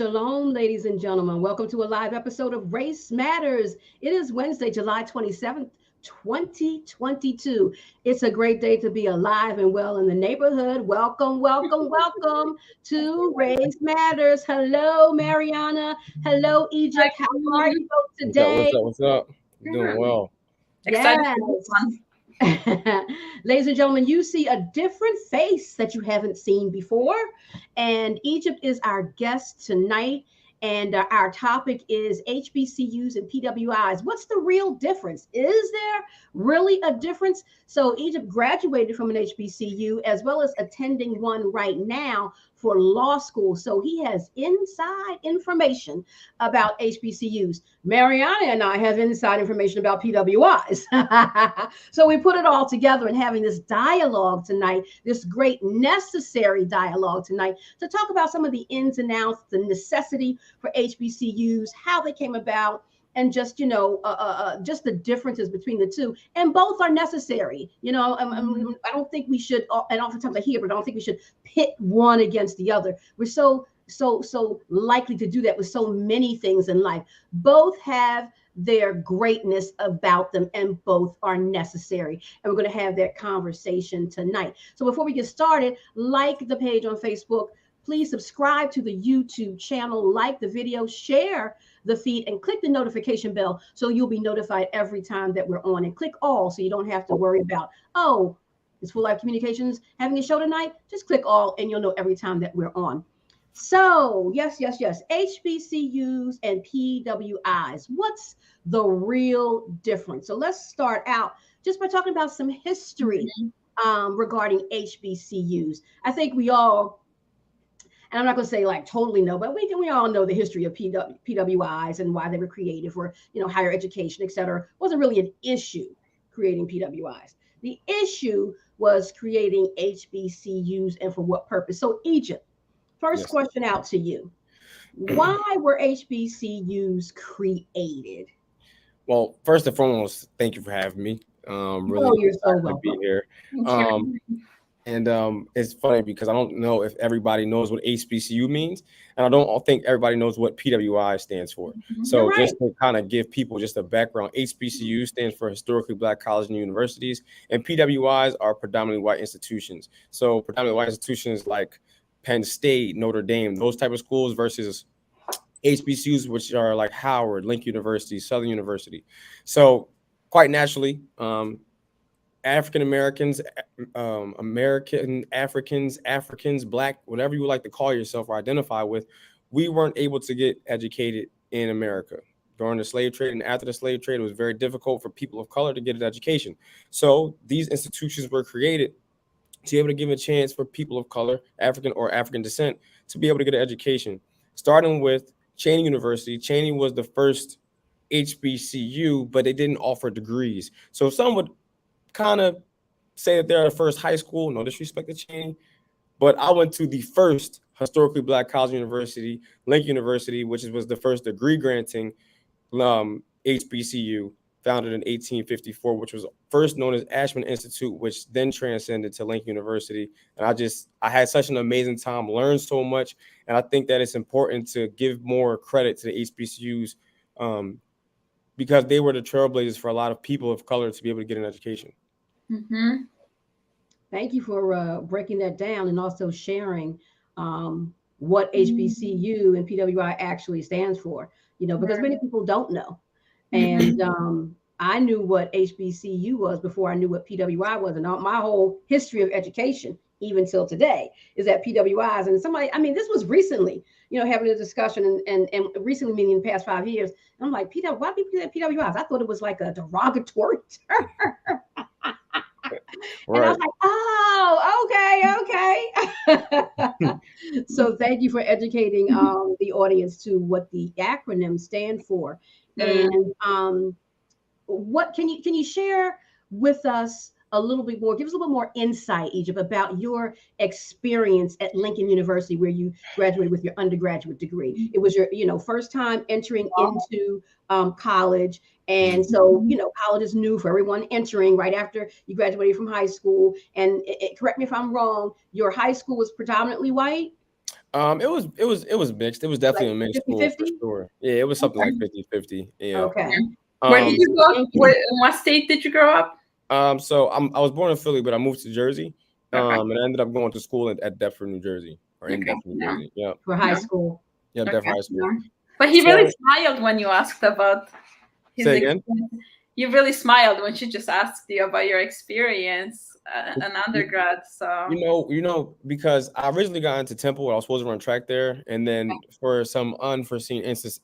Shalom, ladies and gentlemen. Welcome to a live episode of Race Matters. It is Wednesday, July 27th, 2022. It's a great day to be alive and well in the neighborhood. Welcome, welcome, welcome to Race Matters. Hello, Mariana. Hello, Egypt. How are you both What's up? today? What's up? I'm doing well. Excited Yes. for this one. Ladies and gentlemen, you see a different face that you haven't seen before. And Egypt is our guest tonight. And our topic is HBCUs and PWIs. What's the real difference? Is there really a difference? So, Egypt graduated from an HBCU as well as attending one right now for law school. So, he has inside information about HBCUs. Mariana and I have inside information about PWIs. So we put it all together and having this dialogue tonight, this great necessary dialogue tonight to talk about some of the ins and outs, the necessity for HBCUs, how they came about, and just just the differences between the two, and both are necessary. I don't think we should, and oftentimes I hear, but I don't think we should pit one against the other. We're so likely to do that with so many things in life. Both have their greatness about them and both are necessary. And we're going to have that conversation tonight. So before we get started, like the page on Facebook, please subscribe to the YouTube channel, like the video, share the feed, and click the notification bell so you'll be notified every time that we're on. And click all so you don't have to worry about, oh, is Full Life Communications having a show tonight? Just click all and you'll know every time that we're on. So, yes. HBCUs and PWIs. What's the real difference? So let's start out just by talking about some history regarding HBCUs. I think we all, and I'm not going to say like totally know, but we all know the history of PWIs and why they were created for, higher education, et cetera. It wasn't really an issue creating PWIs. The issue was creating HBCUs and for what purpose. So Egypt. First question out to you. Why were HBCUs created? Well, first and foremost, thank you for having me. Really you're so welcome. to be here. It's funny because I don't know if everybody knows what HBCU means, and I don't think everybody knows what PWI stands for. So Right. Just to kind of give people just a background, HBCU stands for Historically Black Colleges and Universities, and PWIs are predominantly white institutions. So predominantly white institutions like Penn State, Notre Dame, those type of schools versus HBCUs, which are like Howard, Link University, Southern University. So quite naturally, African Americans, Africans, Black, whatever you would like to call yourself or identify with, we weren't able to get educated in America. During the slave trade and after the slave trade, it was very difficult for people of color to get an education. So these institutions were created to be able to give a chance for people of color, African or African descent, to be able to get an education. Starting with Cheyney University. Cheyney was the first HBCU, but they didn't offer degrees. So some would kind of say that they're the first high school, no disrespect to Cheyney, but I went to the first historically Black college university, Link University, which was the first degree granting HBCU, founded in 1854, which was first known as Ashman Institute, which then transcended to Link University. And I had such an amazing time, learned so much. And I think that it's important to give more credit to the HBCUs because they were the trailblazers for a lot of people of color to be able to get an education. Thank you for breaking that down and also sharing what HBCU and PWI actually stands for, because many people don't know. And I knew what HBCU was before I knew what PWI was. And my whole history of education, even till today, is that PWIs. And this was recently, having a discussion and recently, meaning in the past 5 years. And I'm like, why people say PWIs? I thought it was like a derogatory term. Right. And I was like, oh, okay. So thank you for educating the audience to what the acronyms stand for. And what can you share with us a little bit more? Give us a little bit more insight, Egypt, about your experience at Lincoln University, where you graduated with your undergraduate degree. It was your, first time entering into college. And so, college is new for everyone entering right after you graduated from high school. And correct me if I'm wrong, your high school was predominantly white? It was mixed. It was Like definitely a mixed school for 50-50? sure. Yeah, it was something like Okay. 50-50. Yeah. Okay. Where did Um, you go? In what state did you grow up? so I was born in Philly, but I moved to Jersey. Okay. And I ended up going to school at Deptford, New Jersey, or in Okay. Deptford, New Yeah. Jersey. Yeah. For high Yeah. school. Yeah, Okay. Deptford High School. Yeah. But he really So smiled when you asked about his say again. experience. You really smiled when she just asked you about your experience an undergrad. So Because I originally got into Temple, I was supposed to run track there, and then for some unforeseen instances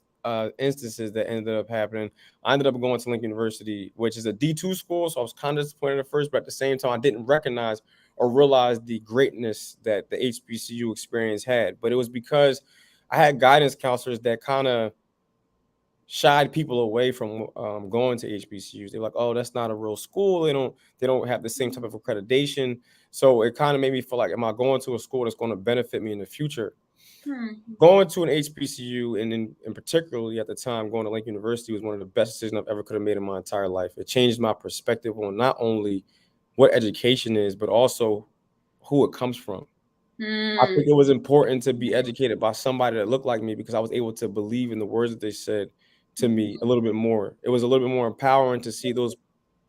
that ended up happening, I ended up going to Lincoln University, which is a D2 school. So I was kind of disappointed at first, but at the same time, I didn't recognize or realize the greatness that the HBCU experience had. But it was because I had guidance counselors that kind of shied people away from going to HBCUs. They're like, "Oh, that's not a real school. They don't have the same type of accreditation." So it kind of made me feel like, am I going to a school that's going to benefit me in the future? Going to an HBCU, and in particularly at the time going to Lincoln University, was one of the best decisions I've ever could have made in my entire life. It changed my perspective on not only what education is, but also who it comes from. I think it was important to be educated by somebody that looked like me because I was able to believe in the words that they said to me a little bit more. It was a little bit more empowering to see those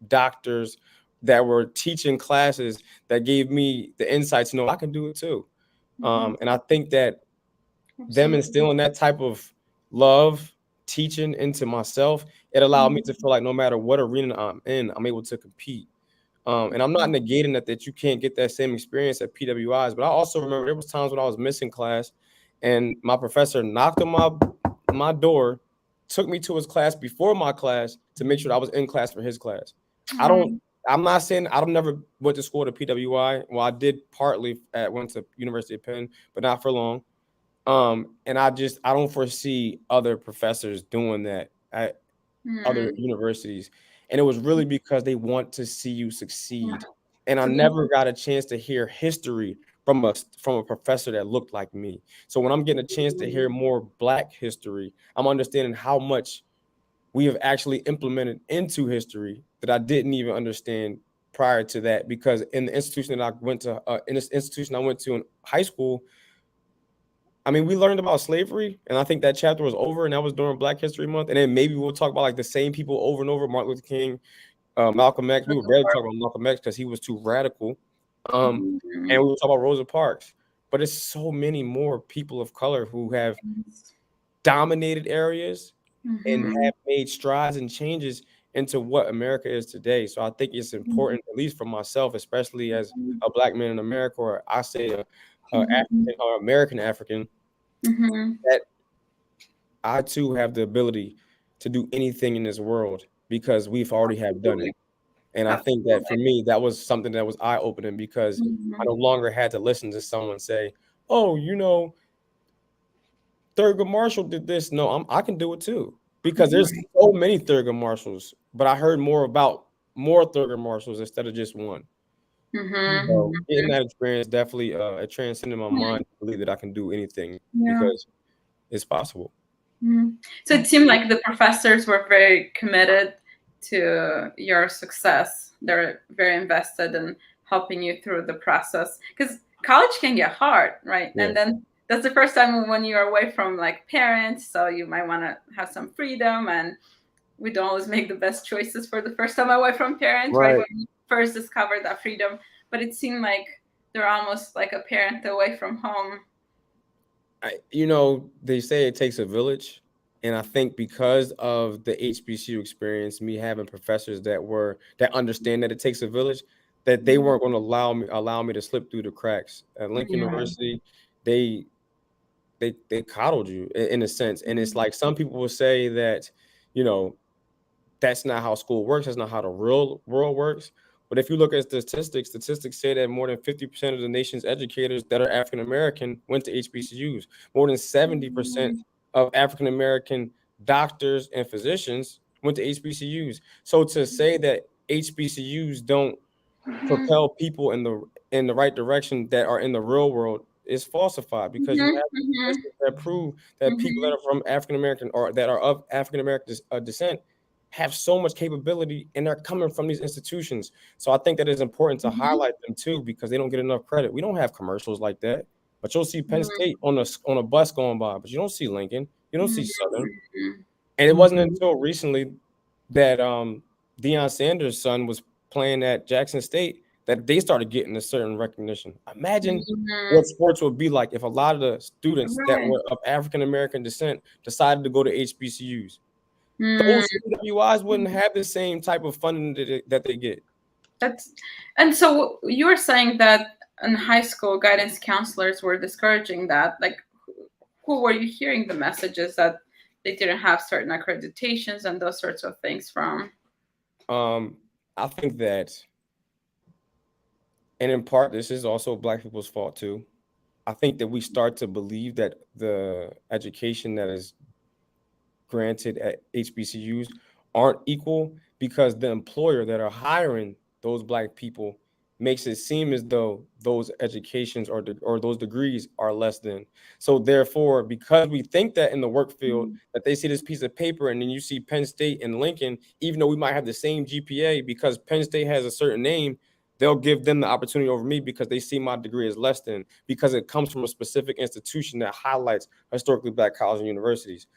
doctors that were teaching classes that gave me the insights. I can do it too. And I think that them Absolutely. instilling that type of love, teaching into myself, it allowed me to feel like no matter what arena I'm in, I'm able to compete. And I'm not negating that you can't get that same experience at PWIs, but I also remember there was times when I was missing class, and my professor knocked on my door, took me to his class before my class to make sure that I was in class for his class. I don't. I'm not saying I don't never went to school at PWI. Well, I did partly went to University of Penn, but not for long. And I don't foresee other professors doing that at other universities. And it was really because they want to see you succeed. And I never got a chance to hear history from a professor that looked like me. So when I'm getting a chance to hear more Black history, I'm understanding how much we have actually implemented into history that I didn't even understand prior to that. Because in the institution that I went to, in this institution I went to in high school, I mean, we learned about slavery, and I think that chapter was over, and that was during Black History Month. And then maybe we'll talk about like the same people over and over: Martin Luther King, Malcolm X. We would barely talk about Malcolm X because he was too radical. And we would talk about Rosa Parks. But it's so many more people of color who have dominated areas and have made strides and changes into what America is today. So I think it's important, at least for myself, especially as a Black man in America, or I say a African or American African, that I too have the ability to do anything in this world because we've already have done it. And I think that for me, that was something that was eye-opening because I no longer had to listen to someone say, "Oh, Thurgood Marshall did this." No, I can do it too because there's so many Thurgood Marshalls, but I heard more about more Thurgood Marshalls instead of just one. So getting that experience definitely it transcended my mind to believe that I can do anything because it's possible. So it seemed like the professors were very committed to your success. They're very invested in helping you through the process because college can get hard, right? Yeah. And then that's the first time when you're away from like parents, so you might want to have some freedom, and we don't always make the best choices for the first time away from parents, right? When we first discover that freedom, but it seemed like they're almost like a parent away from home. They say it takes a village. And I think because of the HBCU experience, me having professors that understand that it takes a village, that they weren't going to allow me to slip through the cracks. At Lincoln University, they they coddled you in a sense. And it's like some people will say that, you know, that's not how school works. That's not how the real world works. But if you look at statistics say that more than 50% of the nation's educators that are African American went to HBCUs. More than 70% of African American doctors and physicians went to HBCUs. So to say that HBCUs don't propel people in the right direction that are in the real world is falsified because you have statistics that prove that people that are from African American or that are of African American descent have so much capability and they're coming from these institutions. So I think that it's important to highlight them too because they don't get enough credit. We don't have commercials like that. but you'll see Penn State on a bus going by, but you don't see Lincoln, you don't see Southern. And it wasn't until recently that Deion Sanders' son was playing at Jackson State that they started getting a certain recognition. Imagine what sports would be like if a lot of the students that were of African American descent decided to go to HBCUs. Those PWIs wouldn't have the same type of funding that they get. And so you were saying that in high school, guidance counselors were discouraging that. Like, who were you hearing the messages that they didn't have certain accreditations and those sorts of things from? I think that, and in part, this is also Black people's fault too. I think that we start to believe that the education that is granted at HBCUs aren't equal because the employer that are hiring those Black people makes it seem as though those educations or those degrees are less than. So therefore, because we think that in the work field, that they see this piece of paper and then you see Penn State and Lincoln, even though we might have the same GPA, because Penn State has a certain name, they'll give them the opportunity over me because they see my degree as less than, because it comes from a specific institution that highlights historically Black colleges and universities.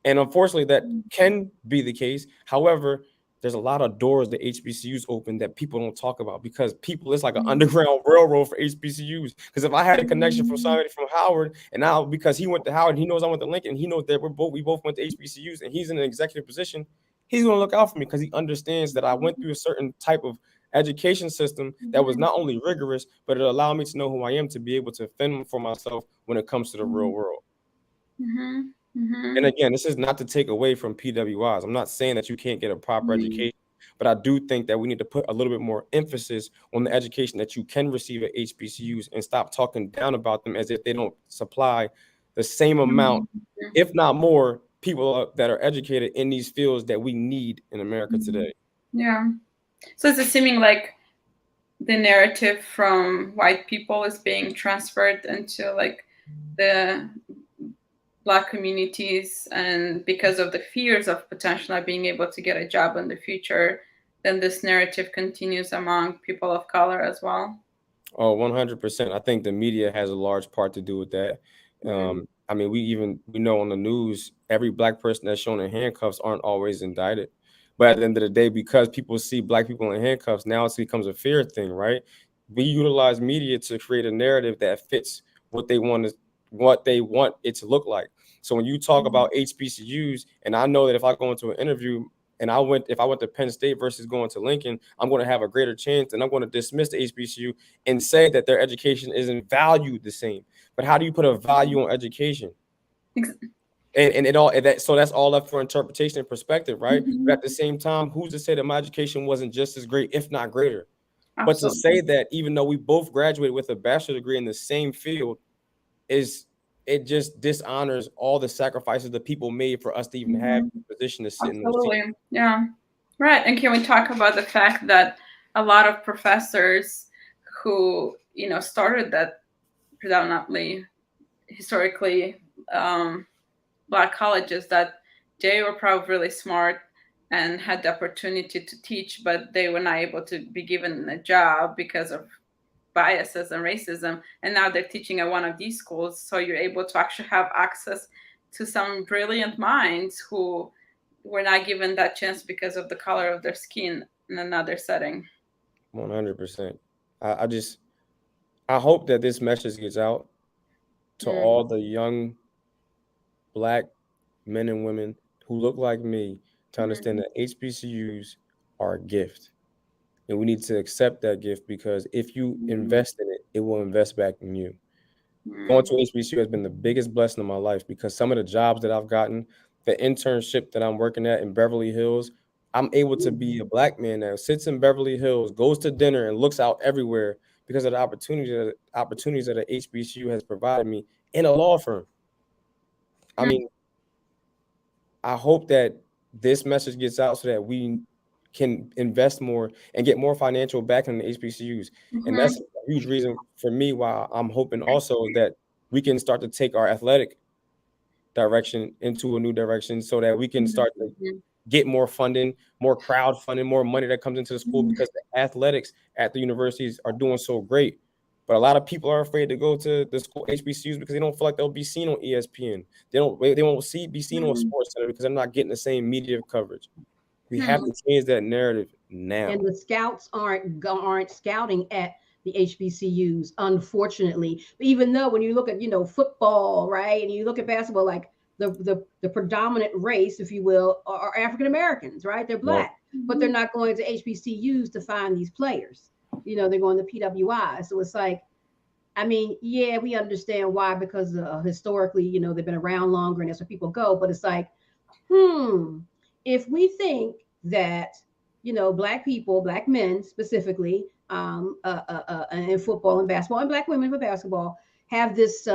And unfortunately, that can be the case. However, there's a lot of doors that HBCUs open that people don't talk about because it's like an underground railroad for HBCUs. Because if I had a connection from somebody from Howard, and now because he went to Howard, he knows I went to Lincoln, he knows that we both went to HBCUs, and he's in an executive position, he's going to look out for me because he understands that I went through a certain type of education system that was not only rigorous, but it allowed me to know who I am to be able to fend for myself when it comes to the real world. And again, this is not to take away from PWIs. I'm not saying that you can't get a proper education, but I do think that we need to put a little bit more emphasis on the education that you can receive at HBCUs and stop talking down about them as if they don't supply the same amount, if not more, people that are educated in these fields that we need in America today. Yeah. So it's seeming like the narrative from white people is being transferred into like the Black communities, and because of the fears of potentially not being able to get a job in the future, then this narrative continues among people of color as well. Oh, 100%. I think the media has a large part to do with that. I mean, we know on the news, every Black person that's shown in handcuffs aren't always indicted. But at the end of the day, because people see Black people in handcuffs, now it becomes a fear thing, right? We utilize media to create a narrative that fits what they want it to look like. So when you talk about HBCUs, and I know that if I go into an interview and if I went to Penn State versus going to Lincoln, I'm going to have a greater chance, and I'm going to dismiss the HBCU and say that their education isn't valued the same. But how do you put a value on education? So that's all up for interpretation and perspective, right? But at the same time, who's to say that my education wasn't just as great, if not greater? Absolutely. But to say that even though we both graduated with a bachelor degree in the same field, it just dishonors all the sacrifices that people made for us to even have the position to sit in those seats. Yeah, right. And can we talk about the fact that a lot of professors who started that predominantly historically Black colleges, that they were probably really smart and had the opportunity to teach, but they were not able to be given a job because of biases and racism, and now they're teaching at one of these schools, so you're able to actually have access to some brilliant minds who were not given that chance because of the color of their skin in another setting. 100%. I hope that this message gets out to all the young Black men and women who look like me to understand that HBCUs are a gift. And we need to accept that gift, because if you invest in it, it will invest back in you. Going to HBCU has been the biggest blessing of my life, because some of the jobs that I've gotten, the internship that I'm working at in Beverly Hills, I'm able to be a Black man that sits in Beverly Hills, goes to dinner, and looks out everywhere because of the opportunities that a HBCU has provided me in a law firm. I mean, I hope that this message gets out so that we can invest more and get more financial backing in the HBCUs. And that's a huge reason for me why I'm hoping also that we can start to take our athletic direction into a new direction, so that we can start to get more funding, more crowd funding, more money that comes into the school, because the athletics at the universities are doing so great. But a lot of people are afraid to go to the school HBCUs because they don't feel like they'll be seen on ESPN. They won't be seen on Sports Center because they're not getting the same media coverage. We have to change that narrative now. And the scouts aren't scouting at the HBCUs, unfortunately. Even though when you look at football, right, and you look at basketball, like the predominant race, if you will, are African Americans, right? They're black, but they're not going to HBCUs to find these players. They're going to PWI. So it's like, I mean, yeah, we understand why, because historically, they've been around longer and that's where people go. But it's like, if we think that, black people, black men specifically, in football and basketball, and black women for basketball, have this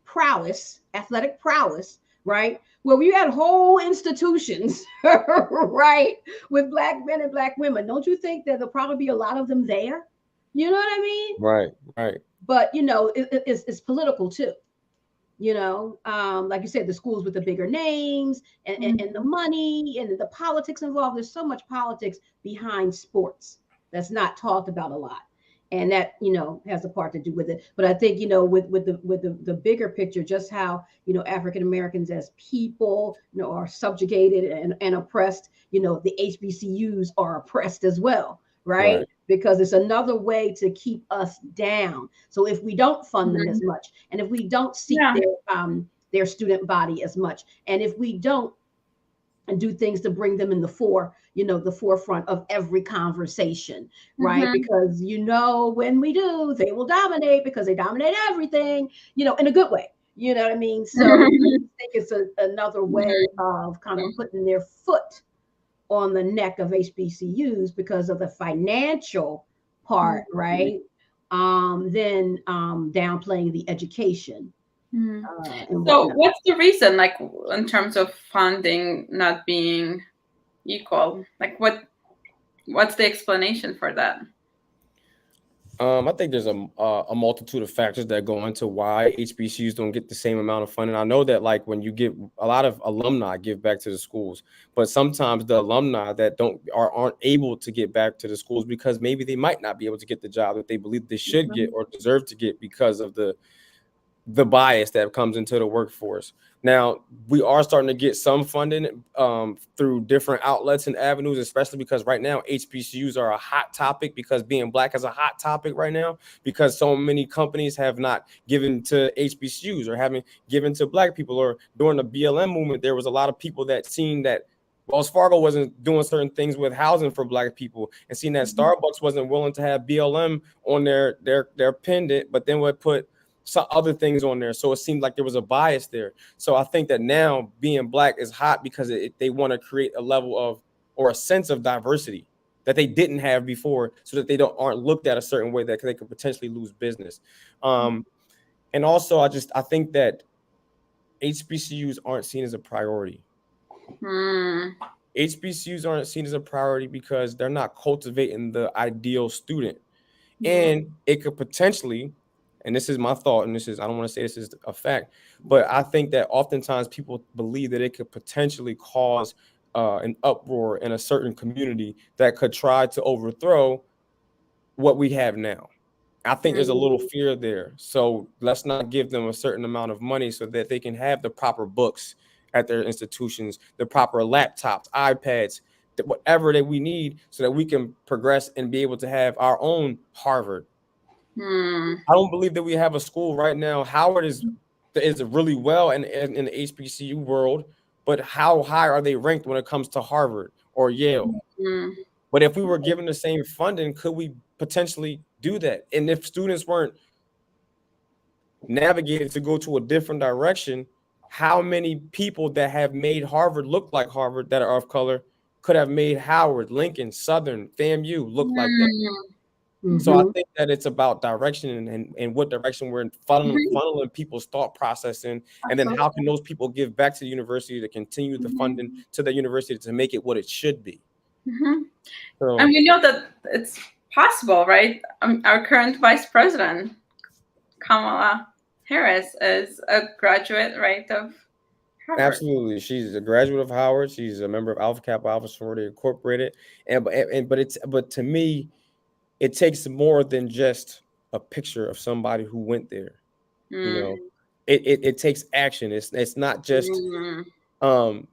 prowess, athletic prowess, right? Where we had whole institutions, right, with black men and black women. Don't you think that there'll probably be a lot of them there? You know what I mean? Right. But it's political too. Like you said, the schools with the bigger names and the money and the politics involved. There's so much politics behind sports that's not talked about a lot. And that, has a part to do with it. But I think, with the bigger picture, just how, African Americans as people, are subjugated and oppressed, the HBCUs are oppressed as well. Right? Because it's another way to keep us down. So if we don't fund them as much, and if we don't seek their student body as much, and if we don't do things to bring them in the forefront of every conversation, right? Because when we do, they will dominate because they dominate everything, in a good way. You know what I mean? So I think it's another way of kind of putting their foot on the neck of HBCUs because of the financial part, right? Then downplaying the education. So what's the reason, like, in terms of funding not being equal? Like, what's the explanation for that? I think there's a multitude of factors that go into why HBCUs don't get the same amount of funding. I know that, like, when you get a lot of alumni give back to the schools, but sometimes the alumni that aren't able to get back to the schools because maybe they might not be able to get the job that they believe they should get or deserve to get because of the bias that comes into the workforce. Now, we are starting to get some funding through different outlets and avenues, especially because right now HBCUs are a hot topic, because being black is a hot topic right now, because so many companies have not given to HBCUs or haven't given to black people. Or during the BLM movement, there was a lot of people that seen that Wells Fargo wasn't doing certain things with housing for black people, and seen that Starbucks wasn't willing to have BLM on their pendant, but then would put some other things on there. So it seemed like there was a bias there. So I think that now being black is hot because they want to create a level of, or a sense of diversity that they didn't have before, so that they aren't looked at a certain way that they could potentially lose business. And also I think that HBCUs aren't seen as a priority. HBCUs aren't seen as a priority because they're not cultivating the ideal student. And it could potentially, and this is my thought, and I don't want to say this is a fact, but I think that oftentimes people believe that it could potentially cause an uproar in a certain community that could try to overthrow what we have now. I think there's a little fear there. So let's not give them a certain amount of money so that they can have the proper books at their institutions, the proper laptops, iPads, whatever that we need, so that we can progress and be able to have our own Harvard. I don't believe that we have a school right now. Howard is really well in the HBCU world, but how high are they ranked when it comes to Harvard or Yale? But if we were given the same funding, could we potentially do that? And if students weren't navigated to go to a different direction, how many people that have made Harvard look like Harvard that are of color could have made Howard, Lincoln, Southern, FAMU look like that? So I think that it's about direction and what direction we're funneling people's thought process in, and then how can those people give back to the university to continue the funding to the university to make it what it should be. So, and we know that it's possible, right? Our current vice president, Kamala Harris, is a graduate, right, of Harvard. Absolutely, she's a graduate of Howard. She's a member of Alpha Kappa Alpha Sorority Incorporated, but to me, it takes more than just a picture of somebody who went there. You Mm. know, it takes action. It's not just um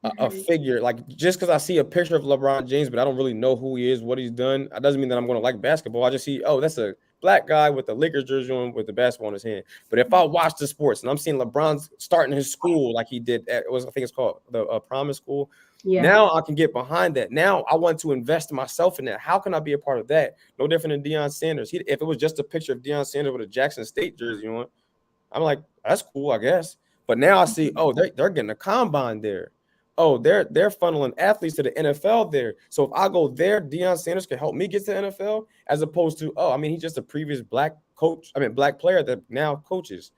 a figure. Like, just because I see a picture of LeBron James, but I don't really know who he is, what he's done, that doesn't mean that I'm going to like basketball. I just see, oh, that's a black guy with the Lakers jersey on with the basketball in his hand. But if I watch the sports and I'm seeing LeBron's starting his school like he did at, I think it's called the Promise School. Yeah. Now I can get behind that. Now I want to invest myself in that. How can I be a part of that? No different than Deion Sanders. If it was just a picture of Deion Sanders with a Jackson State jersey on, I'm like, that's cool, I guess. But now I see, oh, they're getting a combine there. Oh, they're funneling athletes to the NFL there. So if I go there, Deion Sanders can help me get to the NFL, as opposed to, oh, I mean, he's just a previous black player that now coaches.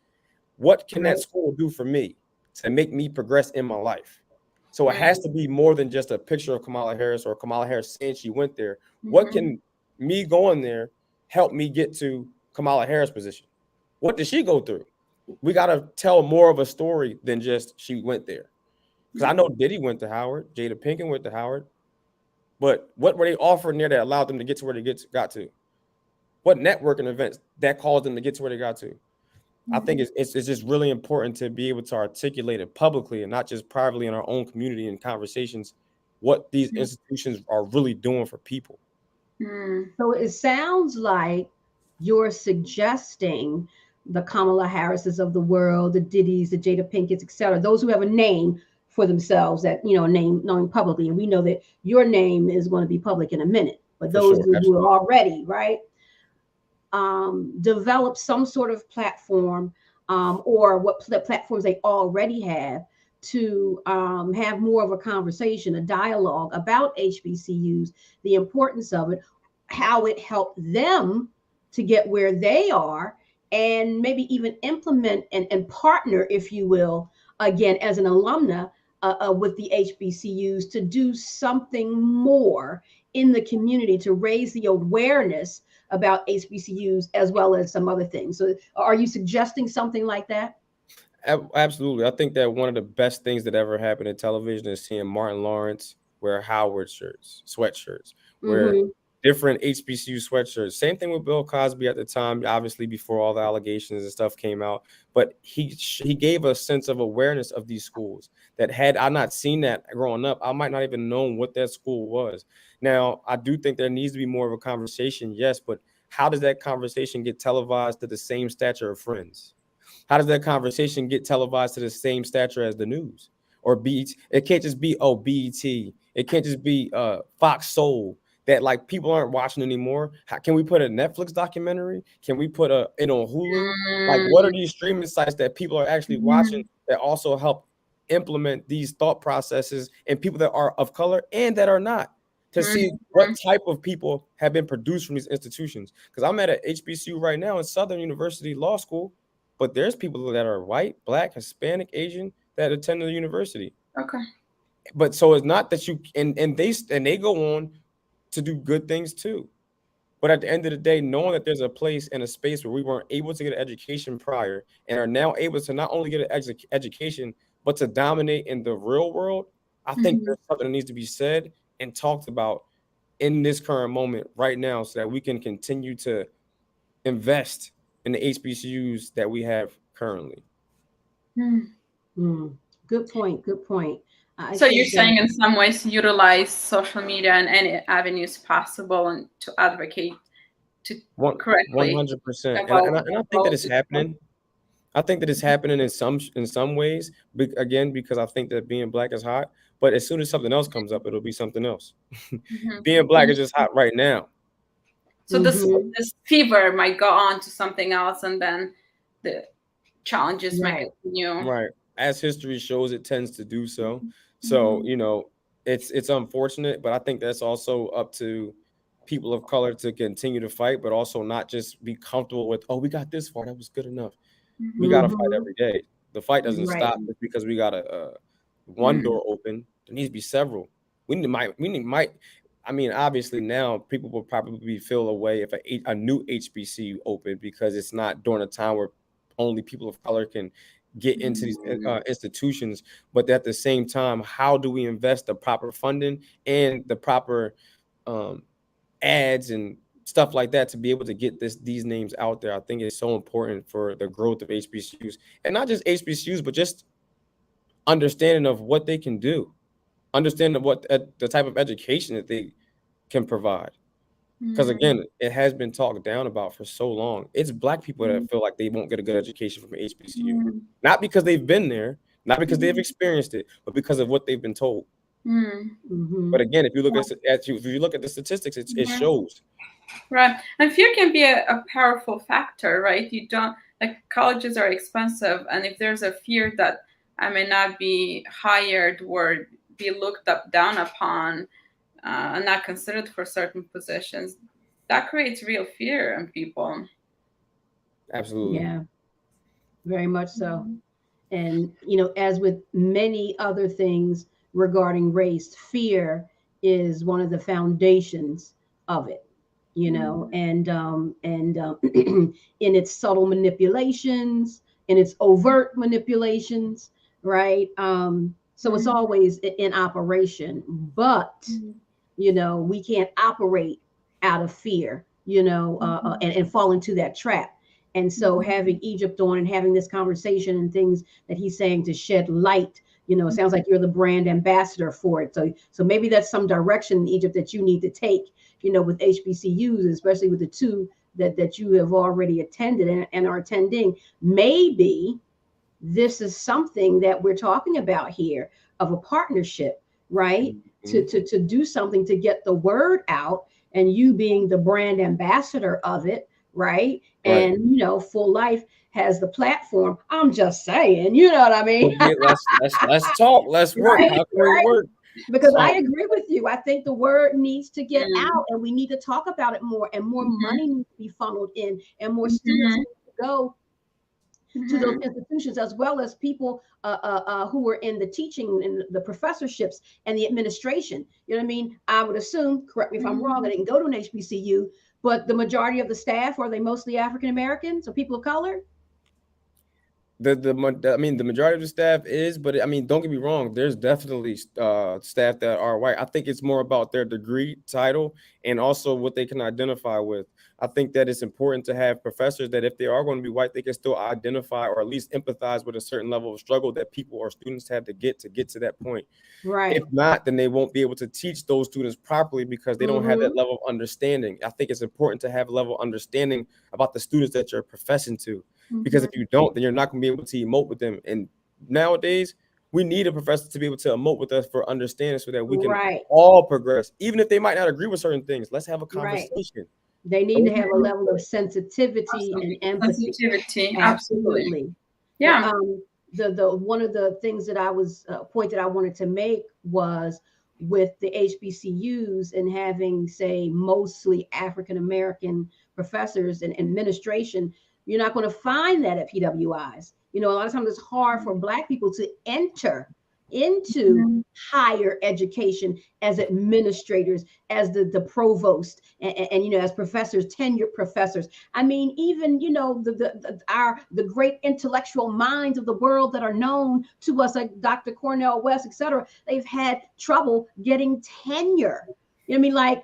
What can that school do for me to make me progress in my life? So it has to be more than just a picture of Kamala Harris or Kamala Harris saying she went there. What can me going there help me get to Kamala Harris' position? What did she go through? We got to tell more of a story than just she went there. Because I know Diddy went to Howard, Jada Pinkett went to Howard, but what were they offering there that allowed them to get to where they got to? What networking events that caused them to get to where they got to? I think it's just really important to be able to articulate it publicly and not just privately in our own community and conversations, what these institutions are really doing for people. So it sounds like you're suggesting the Kamala Harrises of the world, the Diddy's, the Jada Pinkett's, etc., those who have a name for themselves, that, knowing publicly, and we know that your name is going to be public in a minute, but those who are already develop some sort of platform, or what platforms they already have, to have more of a conversation, a dialogue about HBCUs, the importance of it, how it helped them to get where they are, and maybe even implement and partner, if you will, again, as an alumna, with the HBCUs, to do something more in the community to raise the awareness about HBCUs as well as some other things. So are you suggesting something like that? Absolutely. I think that one of the best things that ever happened in television is seeing Martin Lawrence wear Howard sweatshirts, wear different HBCU sweatshirts. Same thing with Bill Cosby at the time, obviously before all the allegations and stuff came out. But he gave a sense of awareness of these schools that, had I not seen that growing up, I might not even known what that school was. Now, I do think there needs to be more of a conversation, yes, but how does that conversation get televised to the same stature of Friends? How does that conversation get televised to the same stature as the news or BET? It can't just be, oh, BET. It can't just be Fox Soul that like people aren't watching anymore. How can we put a Netflix documentary? Can we put it on Hulu? Like, what are these streaming sites that people are actually watching that also help implement these thought processes in people that are of color and that are not, to see what type of people have been produced from these institutions? Because I'm at a HBCU right now in Southern University Law School, but there's people that are white, black, Hispanic, Asian that attend the university. Okay. But so it's not that you and they go on to do good things too. But at the end of the day, knowing that there's a place and a space where we weren't able to get an education prior and are now able to not only get an education, but to dominate in the real world, I think there's something that needs to be said and talked about in this current moment right now, so that we can continue to invest in the HBCUs that we have currently. Good point. Good point. So you're saying in some ways utilize social media and any avenues possible and to advocate to correctly. 100%. And I think that it's happening. I think that it's happening in some ways, again, because I think that being black is hot. But as soon as something else comes up, it'll be something else. Being black is just hot right now. So this fever might go on to something else, and then the challenges might continue. Right. As history shows, it tends to do so. So, it's unfortunate, but I think that's also up to people of color to continue to fight, but also not just be comfortable with, oh, we got this far, that was good enough. We got to fight every day. The fight doesn't stop just because we got one door open. There needs to be several. I mean, obviously now people will probably feel away if a new HBCU open, because it's not during a time where only people of color can get into these institutions. But at the same time, how do we invest the proper funding and the proper ads and stuff like that, to be able to get these names out there. I think is so important for the growth of HBCUs, and not just HBCUs, but just understanding of what they can do, understanding what the type of education that they can provide. Because again, it has been talked down about for so long. It's Black people that feel like they won't get a good education from HBCU, not because they've been there, not because they've experienced it, but because of what they've been told. But again, if you look at the statistics, it shows. Right, and fear can be a powerful factor, right? You don't, like, colleges are expensive, and if there's a fear that I may not be hired or be looked down upon, and not considered for certain positions, that creates real fear in people. Absolutely. Yeah, very much so. And, as with many other things regarding race, fear is one of the foundations of it, and in its subtle manipulations, in its overt manipulations, right? So it's always in operation, but we can't operate out of fear, and fall into that trap. And so having Egypt on and having this conversation and things that he's saying to shed light, it sounds like you're the brand ambassador for it. So maybe that's some direction in Egypt that you need to take, with HBCUs, especially with the two that you have already attended and are attending. Maybe this is something that we're talking about here, of a partnership, right? To do something to get the word out, and you being the brand ambassador of it, right? And Full Life has the platform. I'm just saying, you know what I mean? Let's talk. Let's work. Right, How can we work? Because I agree with you. I think the word needs to get out, and we need to talk about it more, and more money needs to be funneled in, and more students need to go to those institutions, as well as people who are in the teaching and the professorships and the administration. You know what I mean? I would assume, correct me if I'm wrong, I didn't go to an HBCU, but the majority of the staff, are they mostly African Americans or people of color? The majority of the staff is, but I mean, don't get me wrong. There's definitely staff that are white. I think it's more about their degree, title, and also what they can identify with. I think that it's important to have professors that, if they are going to be white, they can still identify or at least empathize with a certain level of struggle that people or students have to get to that point. Right. If not, then they won't be able to teach those students properly because they don't have that level of understanding. I think it's important to have a level of understanding about the students that you're professing to. Because if you don't, then you're not going to be able to emote with them. And nowadays, we need a professor to be able to emote with us for understanding, so that we can all progress. Even if they might not agree with certain things, let's have a conversation. They need to have a level of sensitivity and empathy. Absolutely. Yeah. The one of the things that I was point that I wanted to make was with the HBCUs and having, say, mostly African American professors and administration. You're not going to find that at PWIs. A lot of times it's hard for Black people to enter into higher education as administrators, as the provost, and as professors, tenured professors. I mean, even the great intellectual minds of the world that are known to us, like Dr. Cornel West, etc. They've had trouble getting tenure. You know what I mean? Like,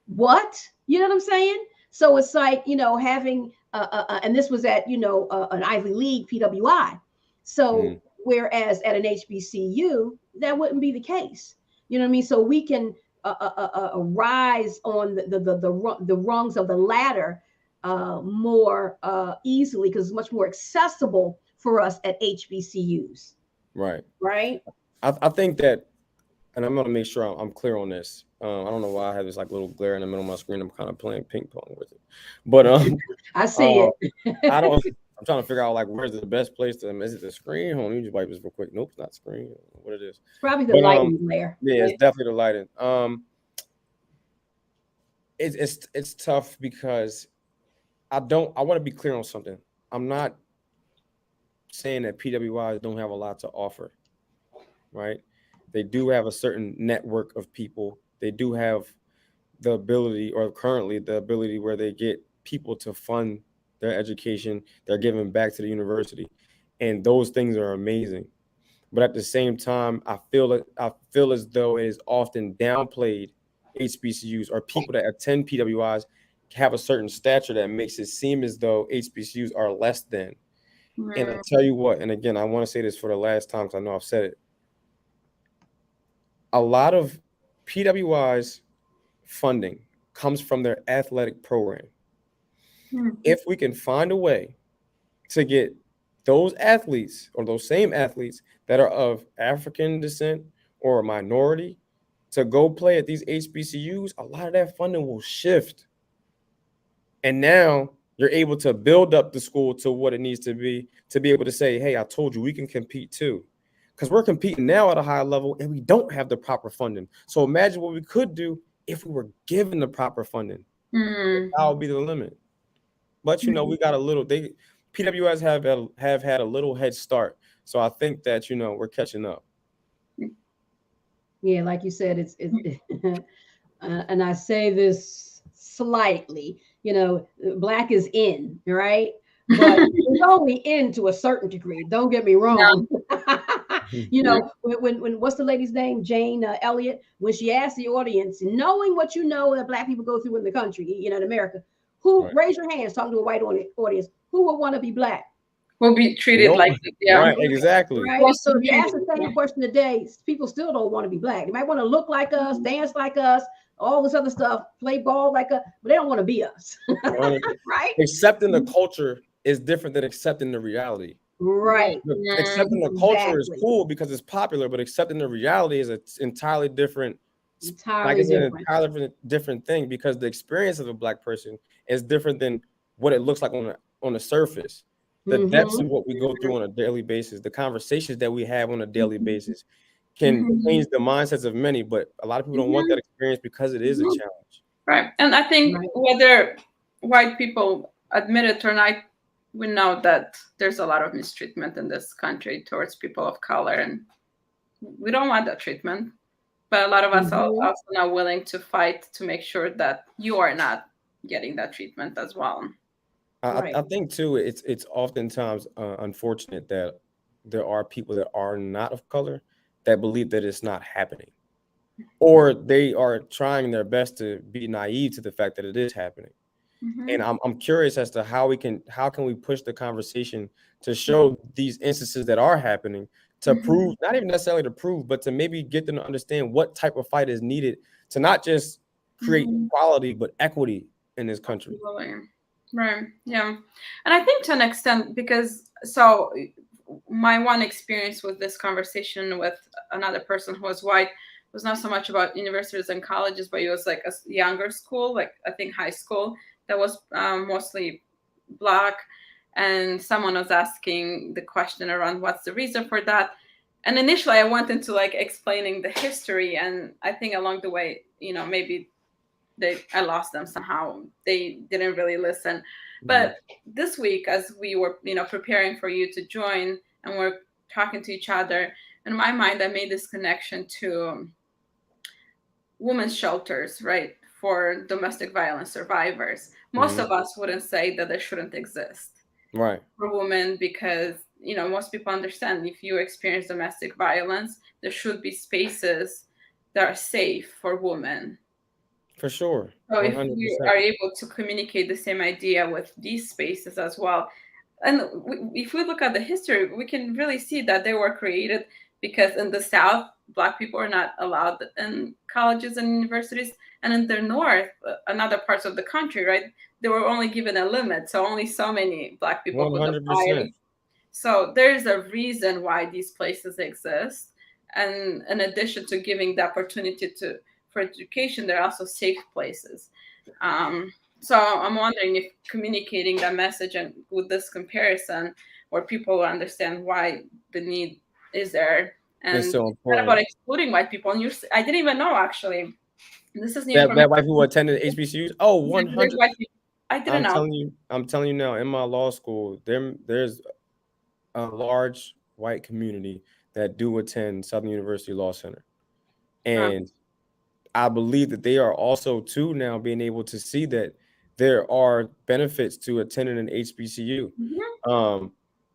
what? You know what I'm saying? So it's like, having and this was at an Ivy League PWI. So whereas at an HBCU that wouldn't be the case. You know what I mean? So we can rise on the rungs of the ladder more easily, because it's much more accessible for us at HBCUs. Right. Right. I think that, and I'm going to make sure I'm clear on this. I don't know why I have this like little glare in the middle of my screen. I'm kind of playing ping pong with it, but I see it. I'm trying to figure out like where's the best place to. Is it the screen? Hold on, let me just wipe this real quick. Nope, it's not screen. What it is? It's probably the lighting glare. Yeah, it's definitely the lighting. It's tough because I want to be clear on something. I'm not saying that PWIs don't have a lot to offer, right? They do have a certain network of people. They do have the ability, or currently the ability, where they get people to fund their education. They're giving back to the university, and those things are amazing. But at the same time, I feel as though it is often downplayed. HBCUs or people that attend PWIs have a certain stature that makes it seem as though HBCUs are less than. And I Mm. tell you what, and again, I want to say this for the last time because I know I've said it. A lot of PWI's funding comes from their athletic program. Mm. If we can find a way to get those athletes or those same athletes that are of African descent or a minority to go play at these HBCUs, a lot of that funding will shift. And now you're able to build up the school to what it needs to be able to say, hey, I told you we can compete too. Because we're competing now at a high level and we don't have the proper funding. So imagine what we could do if we were given the proper funding. Mm. That would be the limit. But we got a little PWS have had a little head start. So I think that we're catching up. Yeah, like you said, it's and I say this slightly, black is in, right? But it's only in to a certain degree. Don't get me wrong. When what's the lady's name? Jane Elliott. When she asked the audience, knowing what that black people go through in the country, in America, who Right. raise your hands talking to a white audience, who would want to be black? Will be treated like Right, exactly. Right. So if you ask the same question today, people still don't want to be black. They might want to look like us, dance like us, all this other stuff, play ball like us, but they don't want to be us. Right. Accepting the culture is different than accepting the reality. Right. Accepting the culture is cool because it's popular, but accepting the reality is an entirely different, entirely different thing, because the experience of a black person is different than what it looks like on the surface. The depths of what we go through on a daily basis, the conversations that we have on a daily basis can change the mindsets of many, but a lot of people don't want that experience because it is a challenge. Right. And I think whether white people admit it or not, we know that there's a lot of mistreatment in this country towards people of color, and we don't want that treatment. But a lot of us are also not willing to fight to make sure that you are not getting that treatment as well. I think too, it's oftentimes unfortunate that there are people that are not of color that believe that it's not happening, or they are trying their best to be naive to the fact that it is happening. And I'm curious as to how can we push the conversation to show these instances that are happening, to prove, not even necessarily to prove, but to maybe get them to understand what type of fight is needed to not just create equality, but equity in this country. Right. Yeah. And I think to an extent, because my one experience with this conversation with another person who was white was not so much about universities and colleges, but it was like a younger school, like I think high school, that was mostly Black. And someone was asking the question around what's the reason for that. And initially I went into like explaining the history. And I think along the way, maybe I lost them somehow. They didn't really listen. But this week, as we were, preparing for you to join and we're talking to each other, in my mind, I made this connection to women's shelters, right, for domestic violence survivors. Most of us wouldn't say that they shouldn't exist, right, for women, because most people understand if you experience domestic violence, there should be spaces that are safe for women. For sure. So 100%. If we are able to communicate the same idea with these spaces as well, and if we look at the history, we can really see that they were created because in the South, Black people are not allowed in colleges and universities, and in the North, and other parts of the country, right, they were only given a limit, so only so many Black people could apply. So there's a reason why these places exist, and in addition to giving the opportunity for education, they're also safe places. So I'm wondering if communicating that message and with this comparison, where people will understand why the need is there, and it's so important. Not about excluding white people. And I didn't even know, actually. This is new that white people attended HBCUs. Oh, 100. I didn't know. I'm telling you now. In my law school, there's a large white community that do attend Southern University Law Center, and I believe that they are also too now being able to see that there are benefits to attending an HBCU.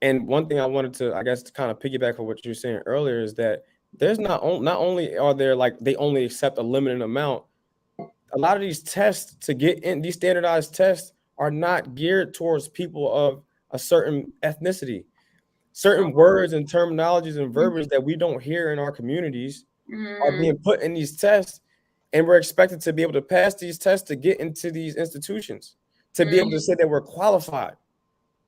And one thing I wanted to, I guess, to kind of piggyback on what you were saying earlier is that there's not only are there like they only accept a limited amount. a lot of these tests to get in, these standardized tests are not geared towards people of a certain ethnicity. Certain words and terminologies and verbiage that we don't hear in our communities are being put in these tests, and we're expected to be able to pass these tests to get into these institutions, to be able to say that we're qualified.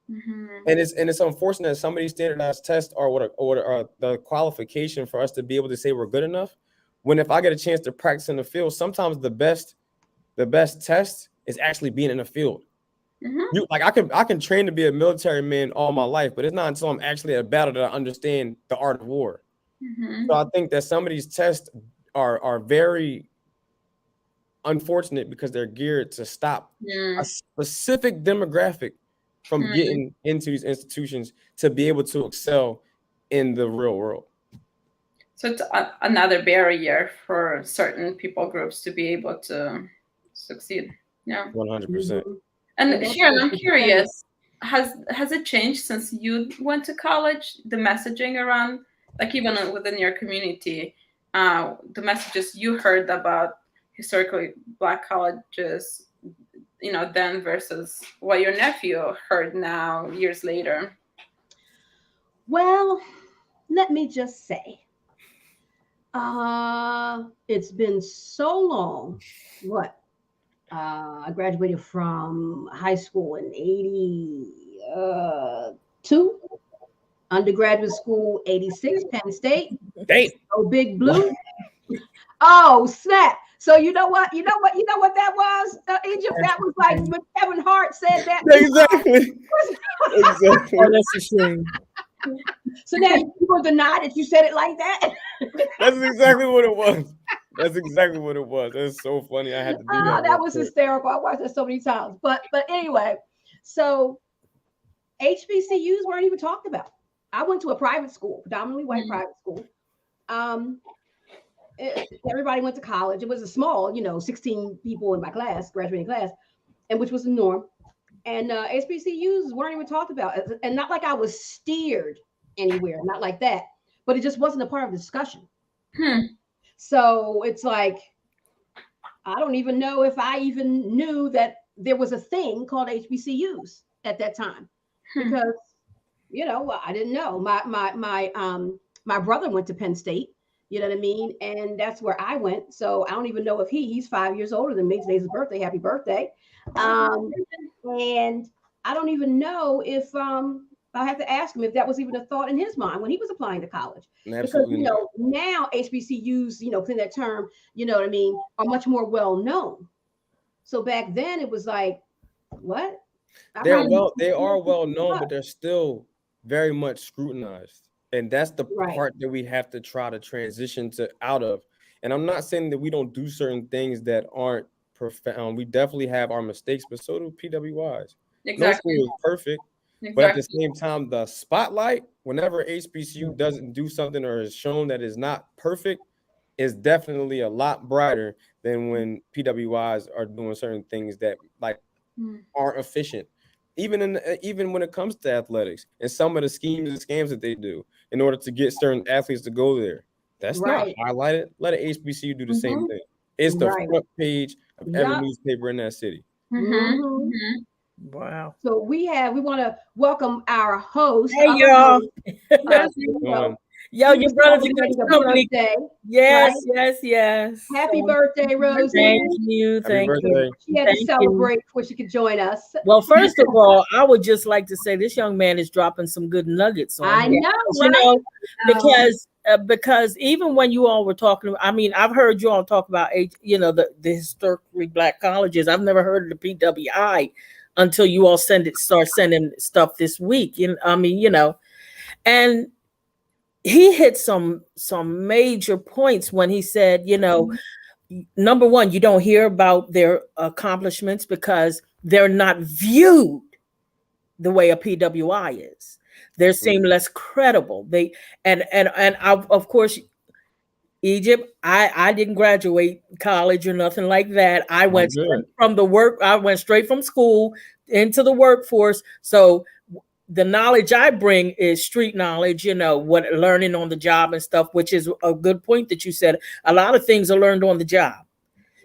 And it's unfortunate that some of these standardized tests are what are the qualification for us to be able to say we're good enough. When if I get a chance to practice in the field, sometimes the best test is actually being in the field. I can train to be a military man all my life, but it's not until I'm actually at a battle that I understand the art of war. So I think that some of these tests are very unfortunate because they're geared to stop a specific demographic from getting into these institutions to be able to excel in the real world. So it's another barrier for certain people groups to be able to succeed. Yeah, 100%. And Sharon, I'm curious, has it changed since you went to college? The messaging around, like even within your community, the messages you heard about historically Black colleges, then versus what your nephew heard now years later? Well, let me just say, it's been so long. I graduated from high school in 82, undergraduate school 86, Penn State. Oh, Big Blue. Oh, snap. So you know what that was, Egypt? That was like when Kevin Hart said that. Exactly. Exactly. Oh, that's a shame. So now you will deny that you said it like that? That's exactly what it was. That's exactly what it was. That's so funny. I had to do that. That was hysterical. I watched that so many times. But anyway, so HBCUs weren't even talked about. I went to a private school, predominantly white private school. Everybody went to college. It was a small, 16 people in my class, graduating class, and which was the norm. And HBCUs weren't even talked about. And not like I was steered anywhere, not like that. But it just wasn't a part of the discussion. So it's like, I don't even know if I even knew that there was a thing called HBCUs at that time, because, I didn't know. My brother went to Penn State, you know what I mean? And that's where I went. So I don't even know if he's 5 years older than me. Today's his birthday. Happy birthday. And I don't even know if, I have to ask him if that was even a thought in his mind when he was applying to college. Absolutely. Because, now HBCUs, in that term, are much more well known. So back then it was like, what? They are well known, but they're still very much scrutinized. And that's the part that we have to try to transition out of. And I'm not saying that we don't do certain things that aren't profound. We definitely have our mistakes, but so do PWIs. Exactly. No school is perfect. Exactly. But at the same time, the spotlight, whenever HBCU doesn't do something or is shown that is not perfect, is definitely a lot brighter than when PWIs are doing certain things that aren't efficient. Even when it comes to athletics and some of the schemes and scams that they do in order to get certain athletes to go there, that's not highlighted. Let an HBCU do the same thing. It's the front page of every newspaper in that city. Wow. So we want to welcome our host. Hey, y'all. Yo, your brother's a good company. Yes, right? yes. Happy birthday, Rosie. Thank you. Thank you. She had to celebrate before she could join us. Well, first of all, I would just like to say this young man is dropping some good nuggets on I know, because even when you all were talking, I mean, I've heard you all talk about the historically Black colleges. I've never heard of the PWI until you all start sending stuff this week. And he hit some major points when he said, number one, you don't hear about their accomplishments because they're not viewed the way a PWI is. They seem less credible. And of course, Egypt, I didn't graduate college or nothing like that. I went straight from school into the workforce. So the knowledge I bring is street knowledge, what learning on the job and stuff, which is a good point that you said. A lot of things are learned on the job.